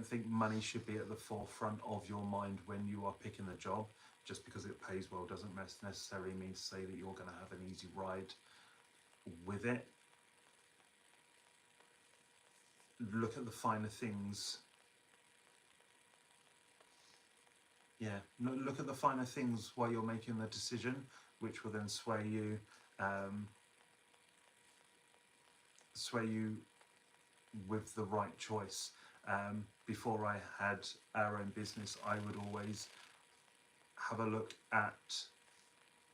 think money should be at the forefront of your mind when you are picking a job. Just because it pays well doesn't necessarily mean to say that you're going to have an easy ride with it. Look at the finer things. Yeah, look at the finer things while you're making the decision, which will then sway you with the right choice. Before I had our own business, I would always have a look at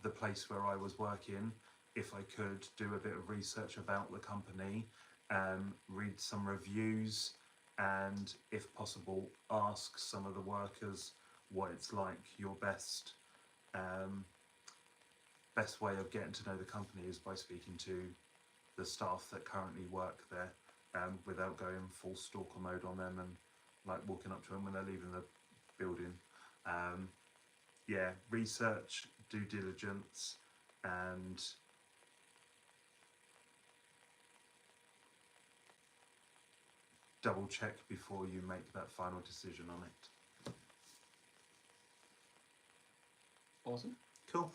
the place where I was working, if I could do a bit of research about the company, read some reviews, and if possible ask some of the workers what it's like. Your best way of getting to know the company is by speaking to the staff that currently work there, without going full stalker mode on them and like walking up to them when they're leaving the building. Yeah, research, due diligence, and double check before you make that final decision on it. Awesome. Cool.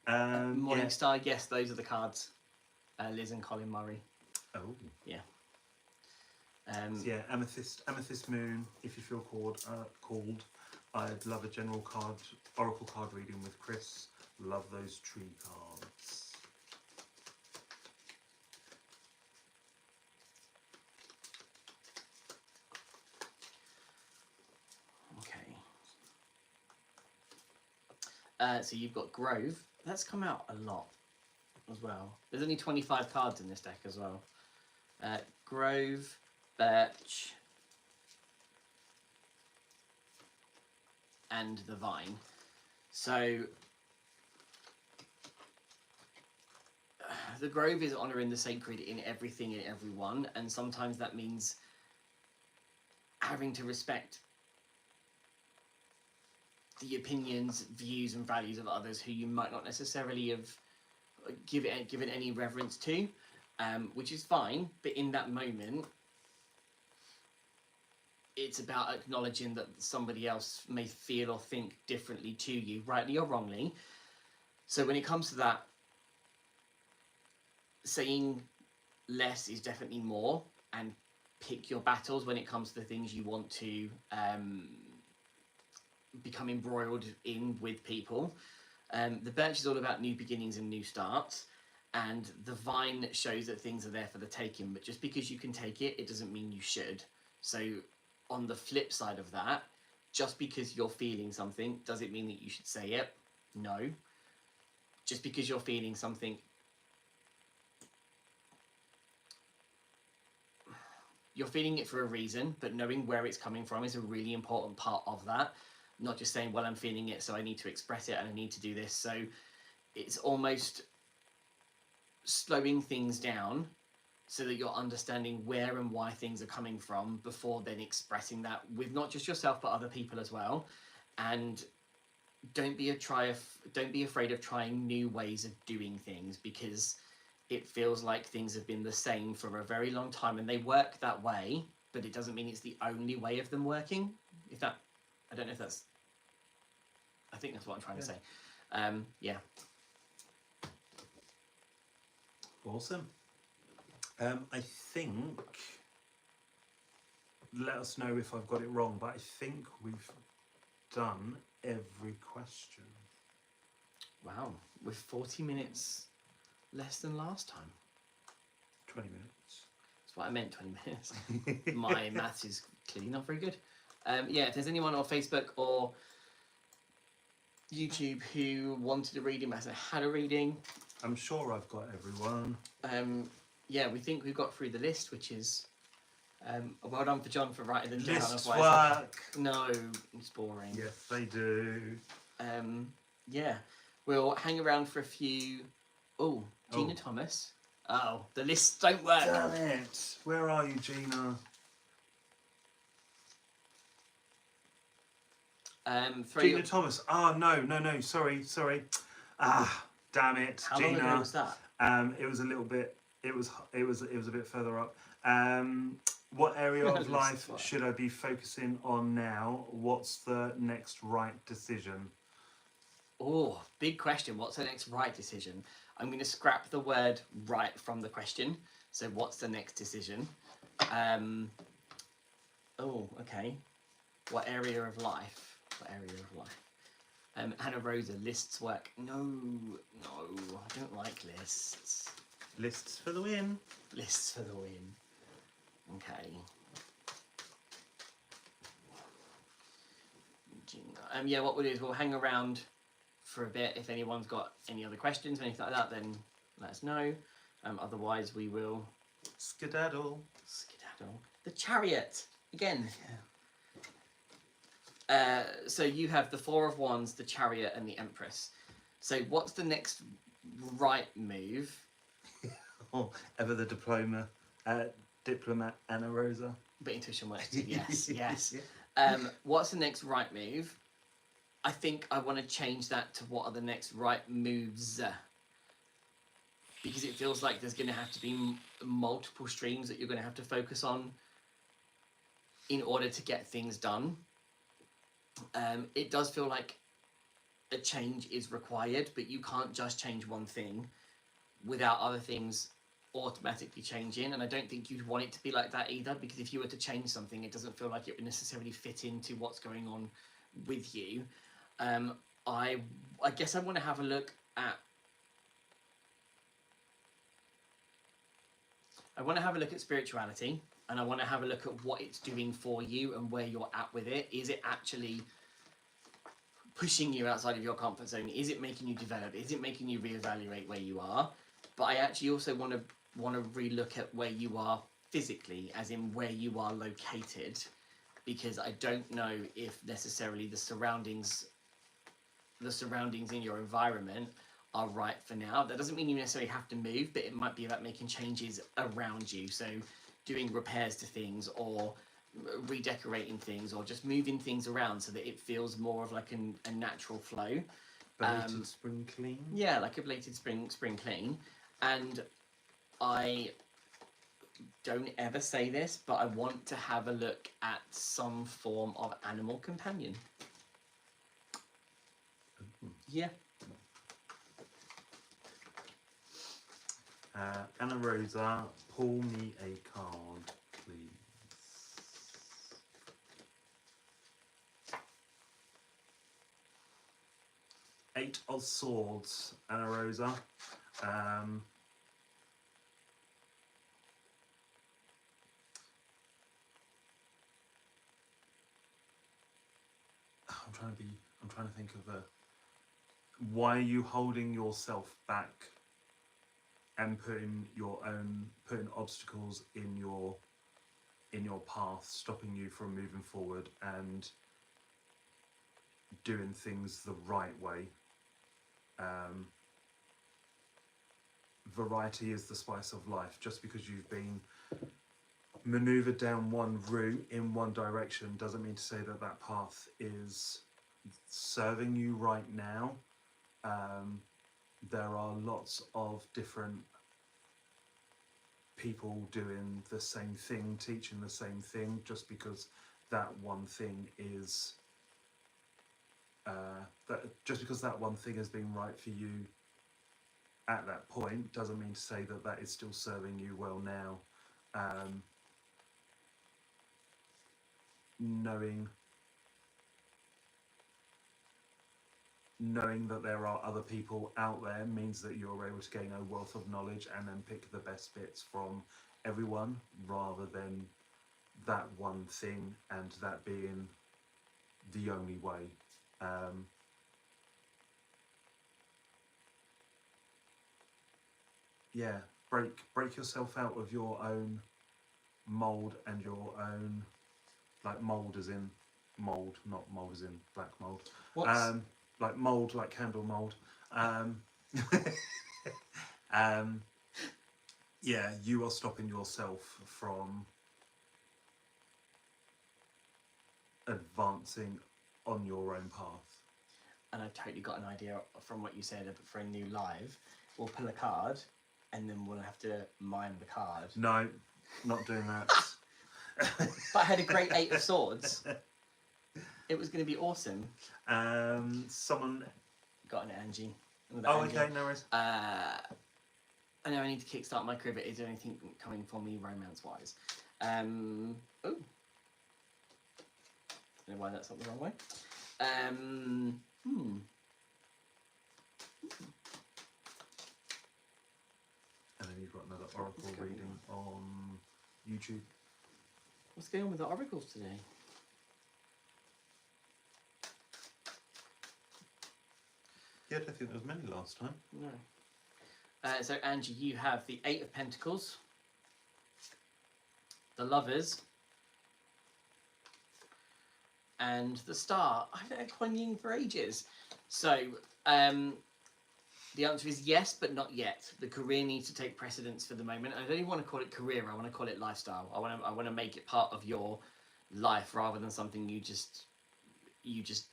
Morningstar, yes, those are the cards. Liz and Colin Murray. Oh. Yeah. So yeah, Amethyst Moon. If you feel called, I'd love a general oracle card reading with Chris. Love those tree cards. Okay. So you've got Grove. That's come out a lot as well. There's only 25 cards in this deck as well. Grove, Birch, and the Vine. So the Grove is honouring the sacred in everything and everyone, and sometimes that means having to respect the opinions, views, and values of others who you might not necessarily have given any reverence to, which is fine. But in that moment, it's about acknowledging that somebody else may feel or think differently to you, rightly or wrongly. So when it comes to that, saying less is definitely more, and pick your battles when it comes to the things you want to become embroiled in with people. The Birch is all about new beginnings and new starts, and the Vine shows that things are there for the taking, but just because you can take it, it doesn't mean you should. So on the flip side of that, just because you're feeling something, does it mean that you should say it? No. Just because you're feeling something, you're feeling it for a reason, but knowing where it's coming from is a really important part of that. Not just saying, well, I'm feeling it, so I need to express it and I need to do this. So it's almost slowing things down so that you're understanding where and why things are coming from before then expressing that with not just yourself but other people as well. And don't be afraid of trying new ways of doing things, because it feels like things have been the same for a very long time and they work that way, but it doesn't mean it's the only way of them working. I don't know if that's, I think that's what I'm trying to say. Yeah. Awesome. I think, let us know if I've got it wrong, but I think we've done every question. Wow, with 40 minutes less than last time. 20 minutes. That's what I meant, 20 minutes. My maths is clearly not very good. Yeah, if there's anyone on Facebook or YouTube who wanted a reading, had a reading. I'm sure I've got everyone. Yeah, we think we've got through the list, which is well done for John for writing them down. List work. No, it's boring. Yes, they do. Yeah, we'll hang around for a few. Oh, Gina Thomas. Oh, the lists don't work. Damn it. Where are you, Gina? Throw Gina your... Thomas. Oh no. Sorry. Damn it, How Gina. long ago was that? It was a little bit. It was a bit further up. What area of life should I be focusing on now? What's the next right decision? Oh, big question. What's the next right decision? I'm going to scrap the word right from the question. So what's the next decision? Oh, okay. What area of life? What area of life? Hannah Rosa, lists work. No, I don't like lists. Lists for the win. Lists for the win. Okay. Yeah, what we'll do is we'll hang around for a bit. If anyone's got any other questions or anything like that, then let us know. Otherwise, we will skedaddle. The chariot again. So you have the Four of Wands, the Chariot, and the Empress. So what's the next right move? Oh, ever the diplomat Anna Rosa. But intuition works too. Yes. What's the next right move? I think I want to change that to what are the next right moves, because it feels like there's going to have to be multiple streams that you're going to have to focus on in order to get things done. It does feel like a change is required, but you can't just change one thing without other things automatically changing, and I don't think you'd want it to be like that either, because if you were to change something, it doesn't feel like it would necessarily fit into what's going on with you. I guess I want to have a look at spirituality, and I want to have a look at what it's doing for you and where you're at with it. Is it actually pushing you outside of your comfort zone? Is it making you develop? Is it making you reevaluate where you are? But I actually also want to relook at where you are physically, as in where you are located, because I don't know if necessarily the surroundings in your environment are right for now. That doesn't mean you necessarily have to move, but it might be about making changes around you. So doing repairs to things, or redecorating things, or just moving things around so that it feels more of like a natural flow. Belated spring clean? Yeah, like a belated spring clean. And I don't ever say this, but I want to have a look at some form of animal companion. Yeah. Anna Rosa, pull me a card, please. Eight of Swords, Anna Rosa. I'm trying to think of why are you holding yourself back and putting obstacles in your path, stopping you from moving forward and doing things the right way. Variety is the spice of life. Just because you've been maneuvered down one route in one direction doesn't mean to say that that path is serving you right now. There are lots of different people doing the same thing, teaching the same thing. Just because that one thing is just because that one thing has been right for you at that point doesn't mean to say that that is still serving you well now. Knowing that there are other people out there means that you're able to gain a wealth of knowledge and then pick the best bits from everyone, rather than that one thing and that being the only way. Yeah, break yourself out of your own mold and your own, like mold as in mold, not mold as in black mold. Like mold, like candle mold. Yeah, you are stopping yourself from advancing on your own path. And I've totally got an idea from what you said for a new live. We'll pull a card, and then we'll have to mime the card. No, not doing that. But I had a great 8 of swords. It was going to be awesome. Someone Got an Angie. Oh, okay, no worries. I know I need to kickstart my career, but is there anything coming for me romance-wise? Oh. I don't know why that's not the wrong way. And then you've got another oracle reading on YouTube. What's going on with the oracles today? Yeah, I don't think there was many last time. No. So, Angie, you have the 8 of Pentacles, the Lovers, and the Star. I've had Kuan Yin for ages. So, the answer is yes, but not yet. The career needs to take precedence for the moment. I don't even want to call it career. I want to call it lifestyle. I want to make it part of your life rather than something you just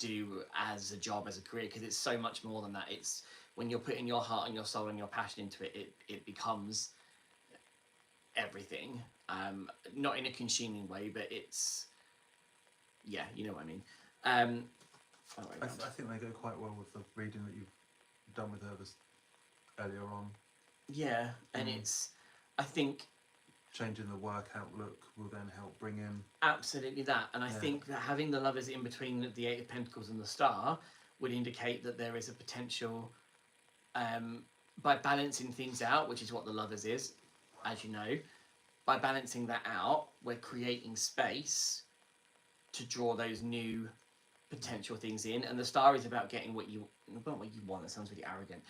do as a job, as a career, because it's so much more than that. It's when you're putting your heart and your soul and your passion into it, it becomes everything. Not in a consuming way, but it's, yeah, you know what I mean. I think they go quite well with the reading that you've done with her earlier on. Yeah, and it's, I think, changing the work outlook will then help bring in absolutely that. And I think that having the Lovers in between the 8 of Pentacles and the Star would indicate that there is a potential, by balancing things out, which is what the Lovers is, as you know, by balancing that out, we're creating space to draw those new potential things in. And the Star is about getting what you want. That sounds really arrogant.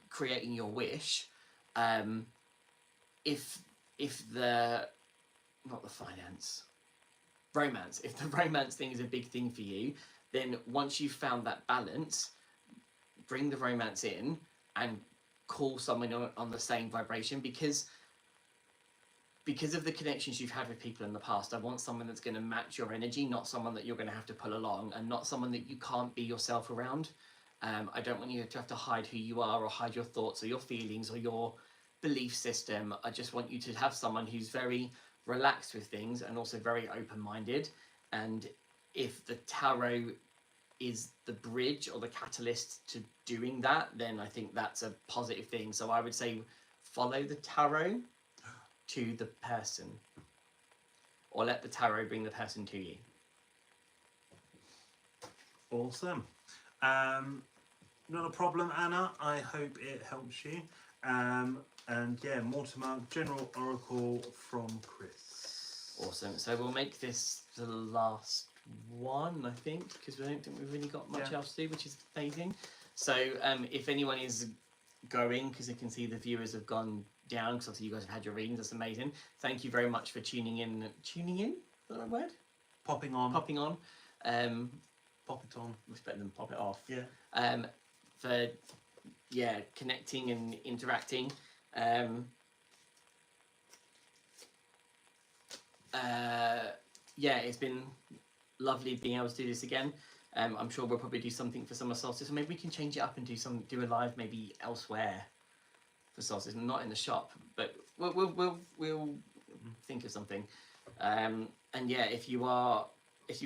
Creating your wish. If the, not the finance, romance, if the romance thing is a big thing for you, then once you've found that balance, bring the romance in and call someone on the same vibration, because of the connections you've had with people in the past. I want someone that's going to match your energy, not someone that you're going to have to pull along, and not someone that you can't be yourself around. I don't want you to have to hide who you are, or hide your thoughts or your feelings or your belief system. I just want you to have someone who's very relaxed with things and also very open-minded. And if the tarot is the bridge or the catalyst to doing that, then I think that's a positive thing. So I would say follow the tarot to the person, or let the tarot bring the person to you. Awesome. Not a problem, Anna. I hope it helps you. And yeah, Mortimer, General Oracle from Chris. Awesome. So we'll make this the last one, I think, because we don't think we've really got much else to do, which is amazing. So if anyone is going, because I can see the viewers have gone down, because obviously you guys have had your readings, that's amazing. Thank you very much for tuning in. Tuning in? Is that the right word? Popping on. Popping on. Pop it on. It's better than pop it off. Yeah. For connecting and interacting. It's been lovely being able to do this again. I'm sure we'll probably do something for summer solstice, or maybe we can change it up and do a live maybe elsewhere for solstice, not in the shop, but we'll think of something. And yeah, if you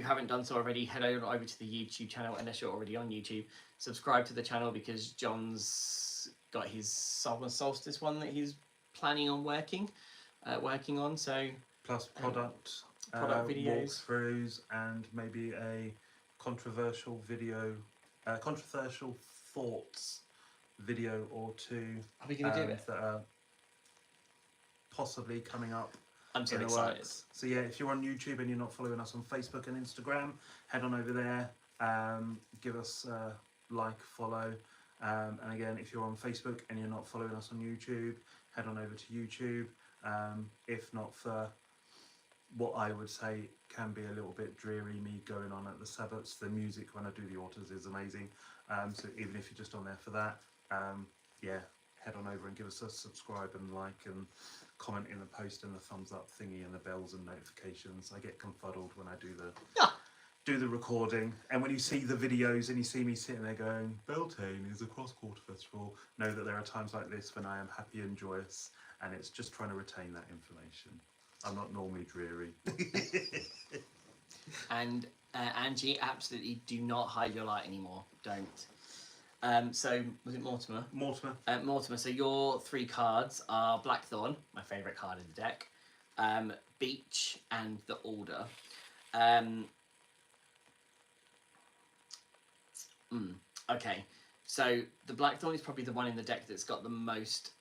haven't done so already, head over to the YouTube channel, unless you're already on YouTube. Subscribe to the channel, because John's got his summer solstice one that he's planning on working on. So plus product videos, walkthroughs, and maybe a controversial video, controversial thoughts video or two. Are we going to do it? That are possibly coming up. I'm so excited. Works. So yeah, if you're on YouTube and you're not following us on Facebook and Instagram, head on over there. Give us a like, follow. And again, if you're on Facebook and you're not following us on YouTube, head on over to YouTube. If not for what I would say can be a little bit dreary, me going on at the Sabbaths, the music when I do the altars is amazing. So even if you're just on there for that, head on over and give us a subscribe and like and comment in the post and the thumbs up thingy and the bells and notifications. I get confuddled when I do do the recording, and when you see the videos and you see me sitting there going, Bealtaine is a cross-quarter festival, know that there are times like this when I am happy and joyous, and it's just trying to retain that information. I'm not normally dreary. And Angie, absolutely do not hide your light anymore. Don't. So, was it Mortimer? Mortimer. Mortimer, so your 3 cards are Blackthorn, my favourite card in the deck, Beach, and the Alder. Okay, so the Blackthorn is probably the one in the deck that's got the most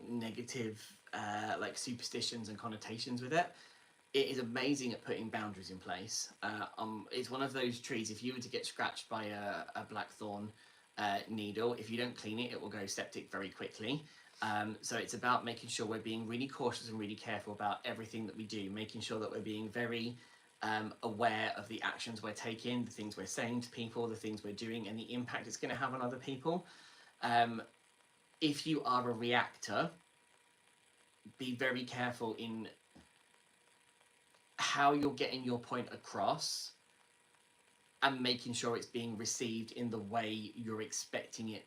negative like superstitions and connotations with it. It is amazing at putting boundaries in place. It's one of those trees, if you were to get scratched by a Blackthorn needle, if you don't clean it, it will go septic very quickly. So it's about making sure we're being really cautious and really careful about everything that we do, making sure that we're being very aware of the actions we're taking, the things we're saying to people, the things we're doing, and the impact it's going to have on other people. If you are a reactor, be very careful in how you're getting your point across and making sure it's being received in the way you're expecting it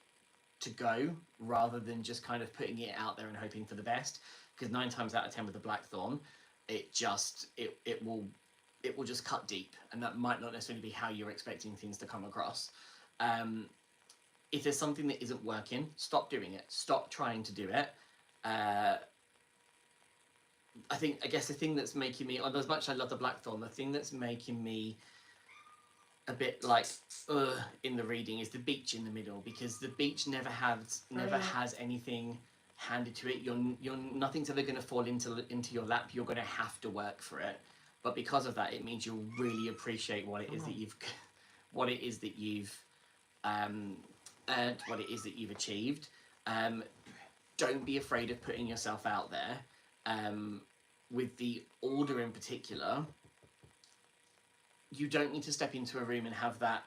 to go, rather than just kind of putting it out there and hoping for the best. Because 9 times out of 10 with the Blackthorn, it will just cut deep, and that might not necessarily be how you're expecting things to come across. If there's something that isn't working, stop doing it. Stop trying to do it. I guess the thing that's making me, as much as I love the Blackthorn, the thing that's making me a bit like in the reading is the Beach in the middle, because the Beach never has anything handed to it. You're nothing's ever going to fall into your lap. You're going to have to work for it. But because of that, it means you'll really appreciate what it is that you've earned, what it is that you've achieved. Don't be afraid of putting yourself out there. With the Alder in particular, you don't need to step into a room and have that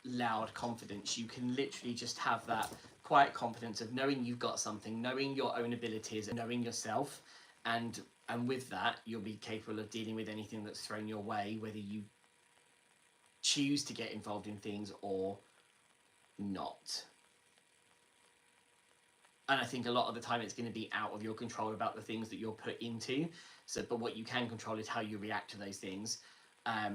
loud confidence. You can literally just have that quiet confidence of knowing you've got something, knowing your own abilities, and knowing yourself, and with that, you'll be capable of dealing with anything that's thrown your way, whether you choose to get involved in things or not. And I think a lot of the time it's going to be out of your control about the things that you're put into. But what you can control is how you react to those things. I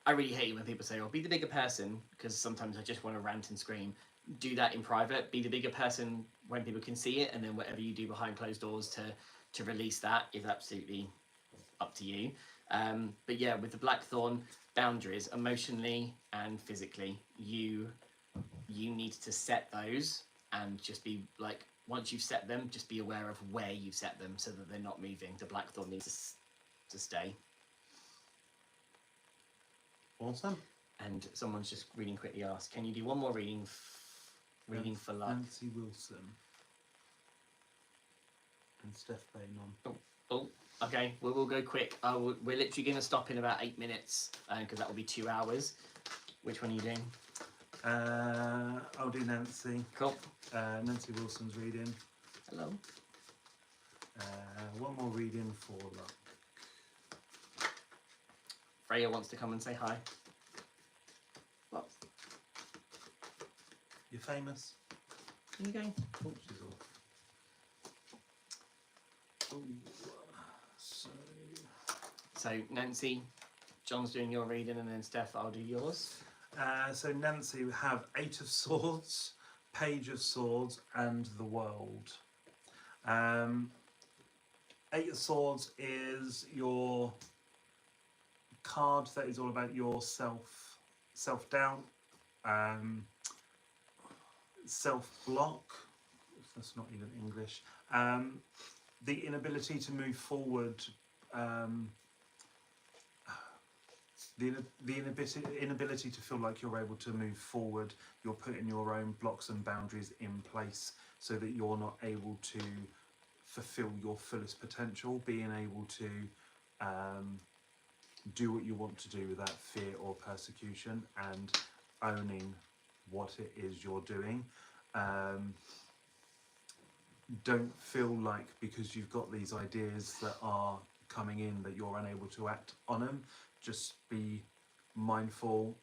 really hate it when people say, "Oh, be the bigger person," because sometimes I just want to rant and scream. Do that in private. Be the bigger person when people can see it, and then whatever you do behind closed doors to release that is absolutely up to you. But yeah, with the Blackthorn, boundaries, emotionally and physically, you need to set those, and just be like, once you've set them, just be aware of where you've set them so that they're not moving. The Blackthorn needs to stay. Awesome. And someone's just reading quickly asked, can you do one more reading for luck? Nancy Wilson and Steph Bain on. Oh, okay. We'll go quick. We're literally going to stop in about 8 minutes, because that will be 2 hours. Which one are you doing? I'll do Nancy. Cool. Nancy Wilson's reading. Hello. One more reading for luck. Freya wants to come and say hi. What? You're famous. Are you going? Oh, she's off. Ooh. So Nancy, John's doing your reading, and then Steph, I'll do yours. So Nancy, we have 8 of Swords, Page of Swords, and the World. 8 of Swords is your card that is all about your self-doubt, self-block, that's not even English, the inability to move forward, the inability to feel like you're able to move forward. You're putting your own blocks and boundaries in place so that you're not able to fulfill your fullest potential, being able to do what you want to do without fear or persecution, and owning what it is you're doing. Don't feel like because you've got these ideas that are coming in that you're unable to act on them. Just be mindful.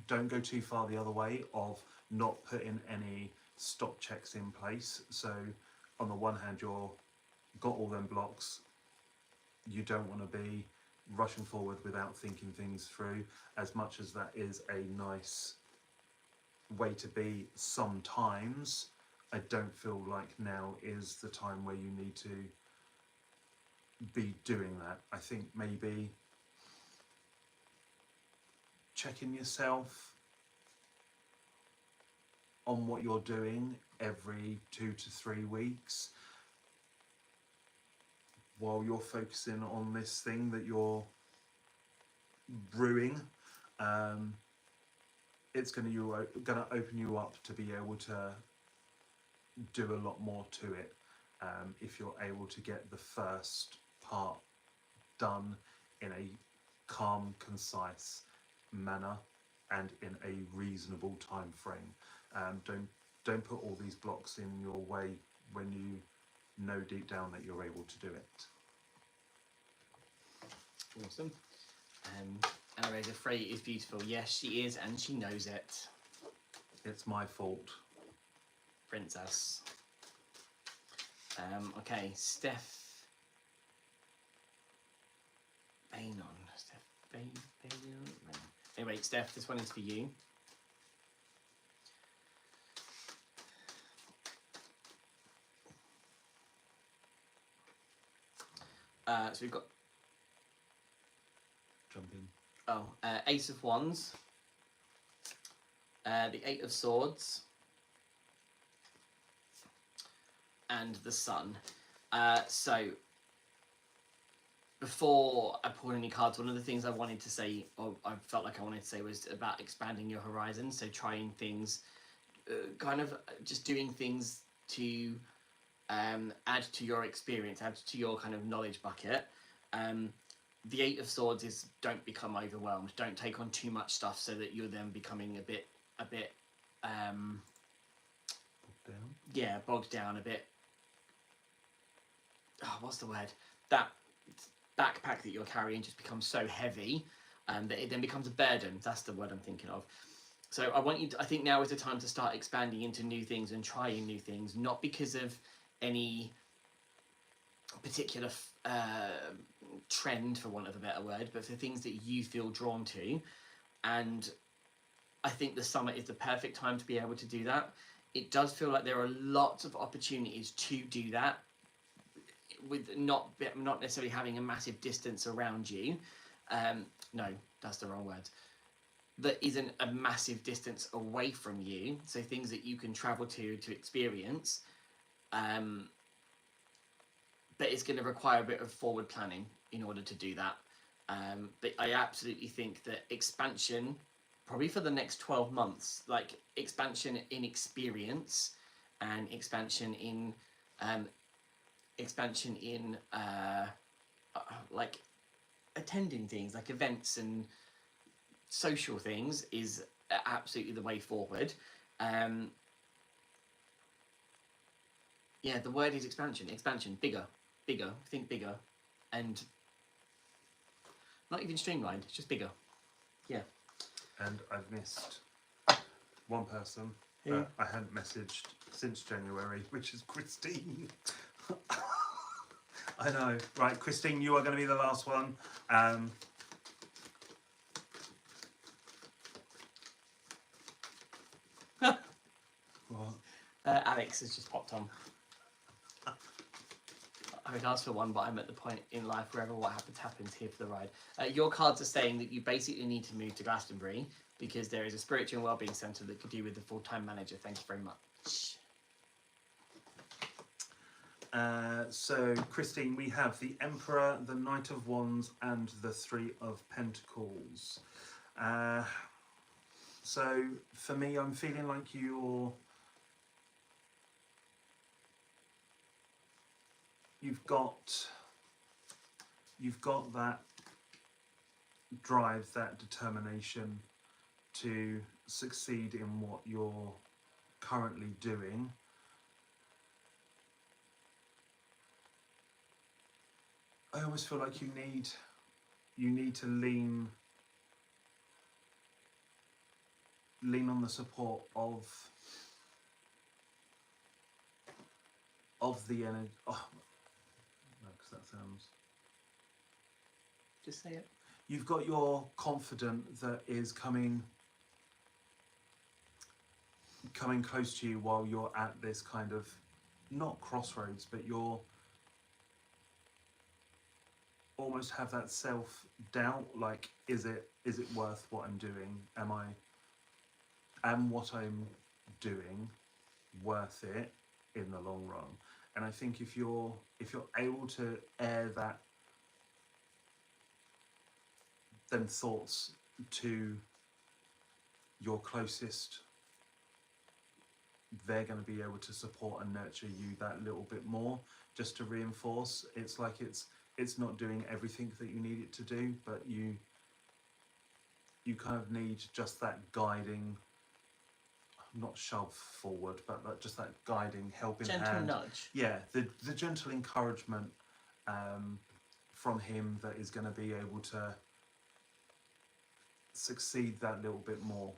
Don't go too far the other way of not putting any stop checks in place. So on the one hand, you're got all them blocks. You don't want to be rushing forward without thinking things through, as much as that is a nice way to be sometimes. I don't feel like now is the time where you need to be doing that. I think maybe checking yourself on what you're doing every 2 to 3 weeks while you're focusing on this thing that you're brewing, it's going to open you up to be able to do a lot more to it, if you're able to get the first part done in a calm, concise manner and in a reasonable time frame. Don't put all these blocks in your way when you know deep down that you're able to do it. Awesome. Anna-Rosa Frey is beautiful. Yes, she is, and she knows it. It's my fault. Princess. Okay, Steph. Bainon. Anyway, Steph, this one is for you. So we've got Jump in. Ace of Wands, the Eight of Swords, and the Sun. So before I pulled any cards, one of the things I wanted to say, or I felt like I wanted to say, was about expanding your horizons. So trying things, kind of just doing things to add to your experience, add to your kind of knowledge bucket. The Eight of Swords is don't become overwhelmed. Don't take on too much stuff so that you're then becoming a bit Down. yeah, bogged down a bit. Oh, what's the word? That backpack that you're carrying just becomes so heavy that it then becomes a burden. That's the word I'm thinking of. So I want you to, I think now is the time to start expanding into new things and trying new things, not because of any particular trend, for want of a better word, but for things that you feel drawn to. And I think the summer is the perfect time to be able to do that. It does feel like there are lots of opportunities to do that with not necessarily having a massive distance around you. No, that's the wrong word. That isn't a massive distance away from you. So things that you can travel to experience. But it's going to require a bit of forward planning in order to do that. But I absolutely think that expansion, probably for the next 12 months, like expansion in experience and expansion in like attending things like events and social things is absolutely the way forward. Yeah, the word is expansion. Bigger, think bigger, and not even streamlined, it's just bigger. Yeah. And I've missed one person Who? that I hadn't messaged since January, which is Christine. I know. Right, Christine, you are going to be the last one. What? Alex has just popped on. I would ask for one, but I'm at the point in life wherever what happens here for the ride. Your cards are saying that you basically need to move to Glastonbury because there is a spiritual and wellbeing centre that could do with the full-time manager. Thank you very much. So, Christine, we have the Emperor, the Knight of Wands, and the Three of Pentacles. So, for me, I'm feeling like you've got that drive, that determination to succeed in what you're currently doing. I always feel like you need to lean on the support of the energy. Oh, no, because that sounds. Just say it. You've got your confidant that is coming close to you while you're at this kind of, not crossroads, but you're almost have that self-doubt, like, is it worth what I'm doing? Am what I'm doing worth it in the long run? And I think if you're able to air them thoughts to your closest, they're going to be able to support and nurture you that little bit more, just to reinforce. It's like it's not doing everything that you need it to do, but you kind of need just that guiding, not shove forward, but just that guiding, helping Gentle hand. nudge. Yeah, the gentle encouragement from him that is going to be able to succeed that little bit more.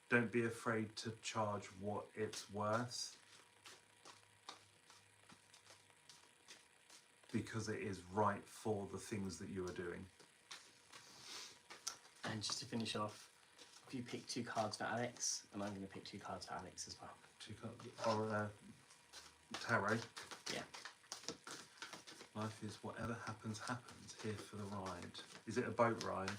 Don't be afraid to charge what it's worth, because it is right for the things that you are doing. And just to finish off, if you pick 2 cards for Alex, and I'm going to pick 2 cards for Alex as well. 2 cards, or tarot. Yeah. Life is whatever happens, happens. Here for the ride. Is it a boat ride?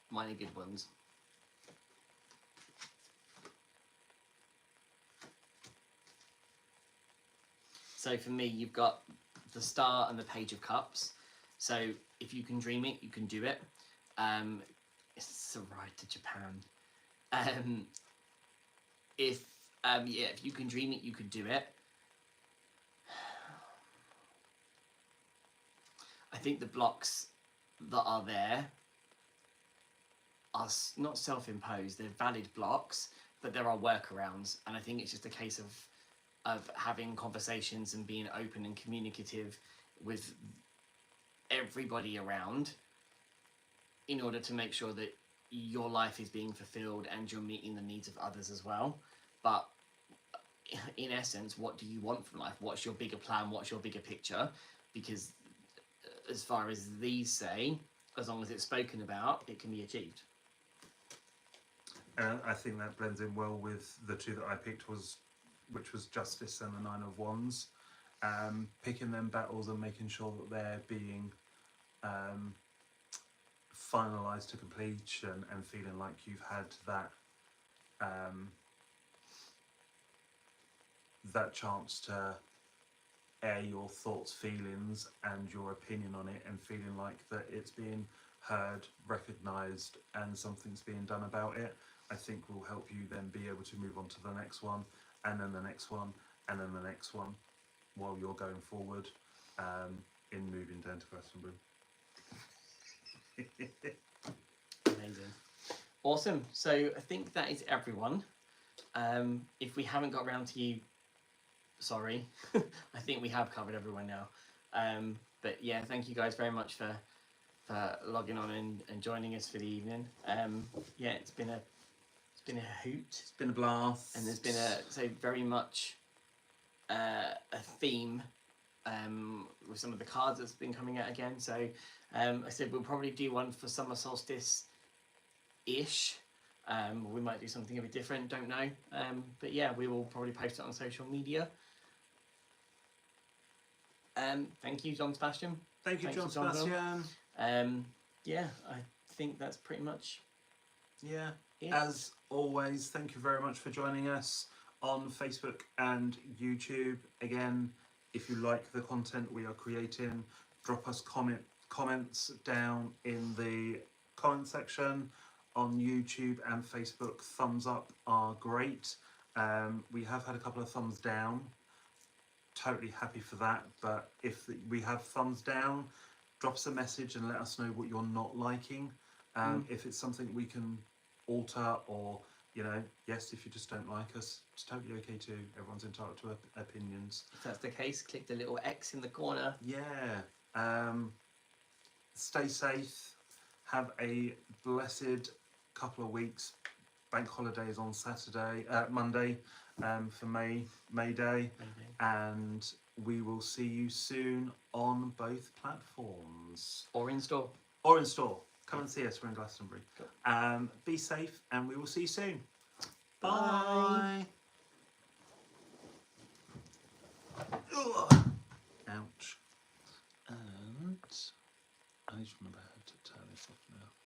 Mine are good ones. So for me, you've got the Star and the Page of Cups. So if you can dream it, you can do it. It's a ride to Japan. If you can dream it, you could do it. I think the blocks that are there are not self-imposed. They're valid blocks, but there are workarounds, and I think it's just a case of having conversations and being open and communicative with everybody around in order to make sure that your life is being fulfilled and you're meeting the needs of others as well. But in essence, what do you want from life? What's your bigger plan? What's your bigger picture? Because as far as these say, as long as it's spoken about, it can be achieved. I think that blends in well with the 2 that I picked, which was Justice and the 9 of Wands. Picking them battles and making sure that they're being finalised to completion, and feeling like you've had that chance to air your thoughts, feelings and your opinion on it, and feeling like that it's being heard, recognised, and something's being done about it, I think will help you then be able to move on to the next one, and then the next one, and then the next one, while you're going forward in moving down to Glastonbury. Amazing. Awesome. So I think that is everyone. If we haven't got around to you, sorry. I think we have covered everyone now. But yeah, thank you guys very much for logging on and joining us for the evening. Yeah, it's been a hoot. It's been a blast. And there's been very much a theme with some of the cards that's been coming out again. So I said we'll probably do one for summer solstice-ish. We might do something a bit different, don't know. But yeah, we will probably post it on social media. Thank you, John Sebastian. Thank you, John Sebastian. Yeah, I think that's pretty much it. it. As always, thank you very much for joining us on Facebook and YouTube. Again, if you like the content we are creating, drop us comments down in the comment section. On YouTube and Facebook, thumbs up are great. We have had a couple of thumbs down. Totally happy for that, but if we have thumbs down, drop us a message and let us know what you're not liking. If it's something we can alter, or yes, if you just don't like us, it's totally okay too. Everyone's entitled to opinions. If that's the case, click the little X in the corner. Yeah. Stay safe. Have a blessed couple of weeks. Bank holidays on Monday, for May Day, and we will see you soon on both platforms Or in store. or in store. Come and see us. We're in Glastonbury. Cool. Be safe, and we will see you soon. Bye. Bye. Ugh.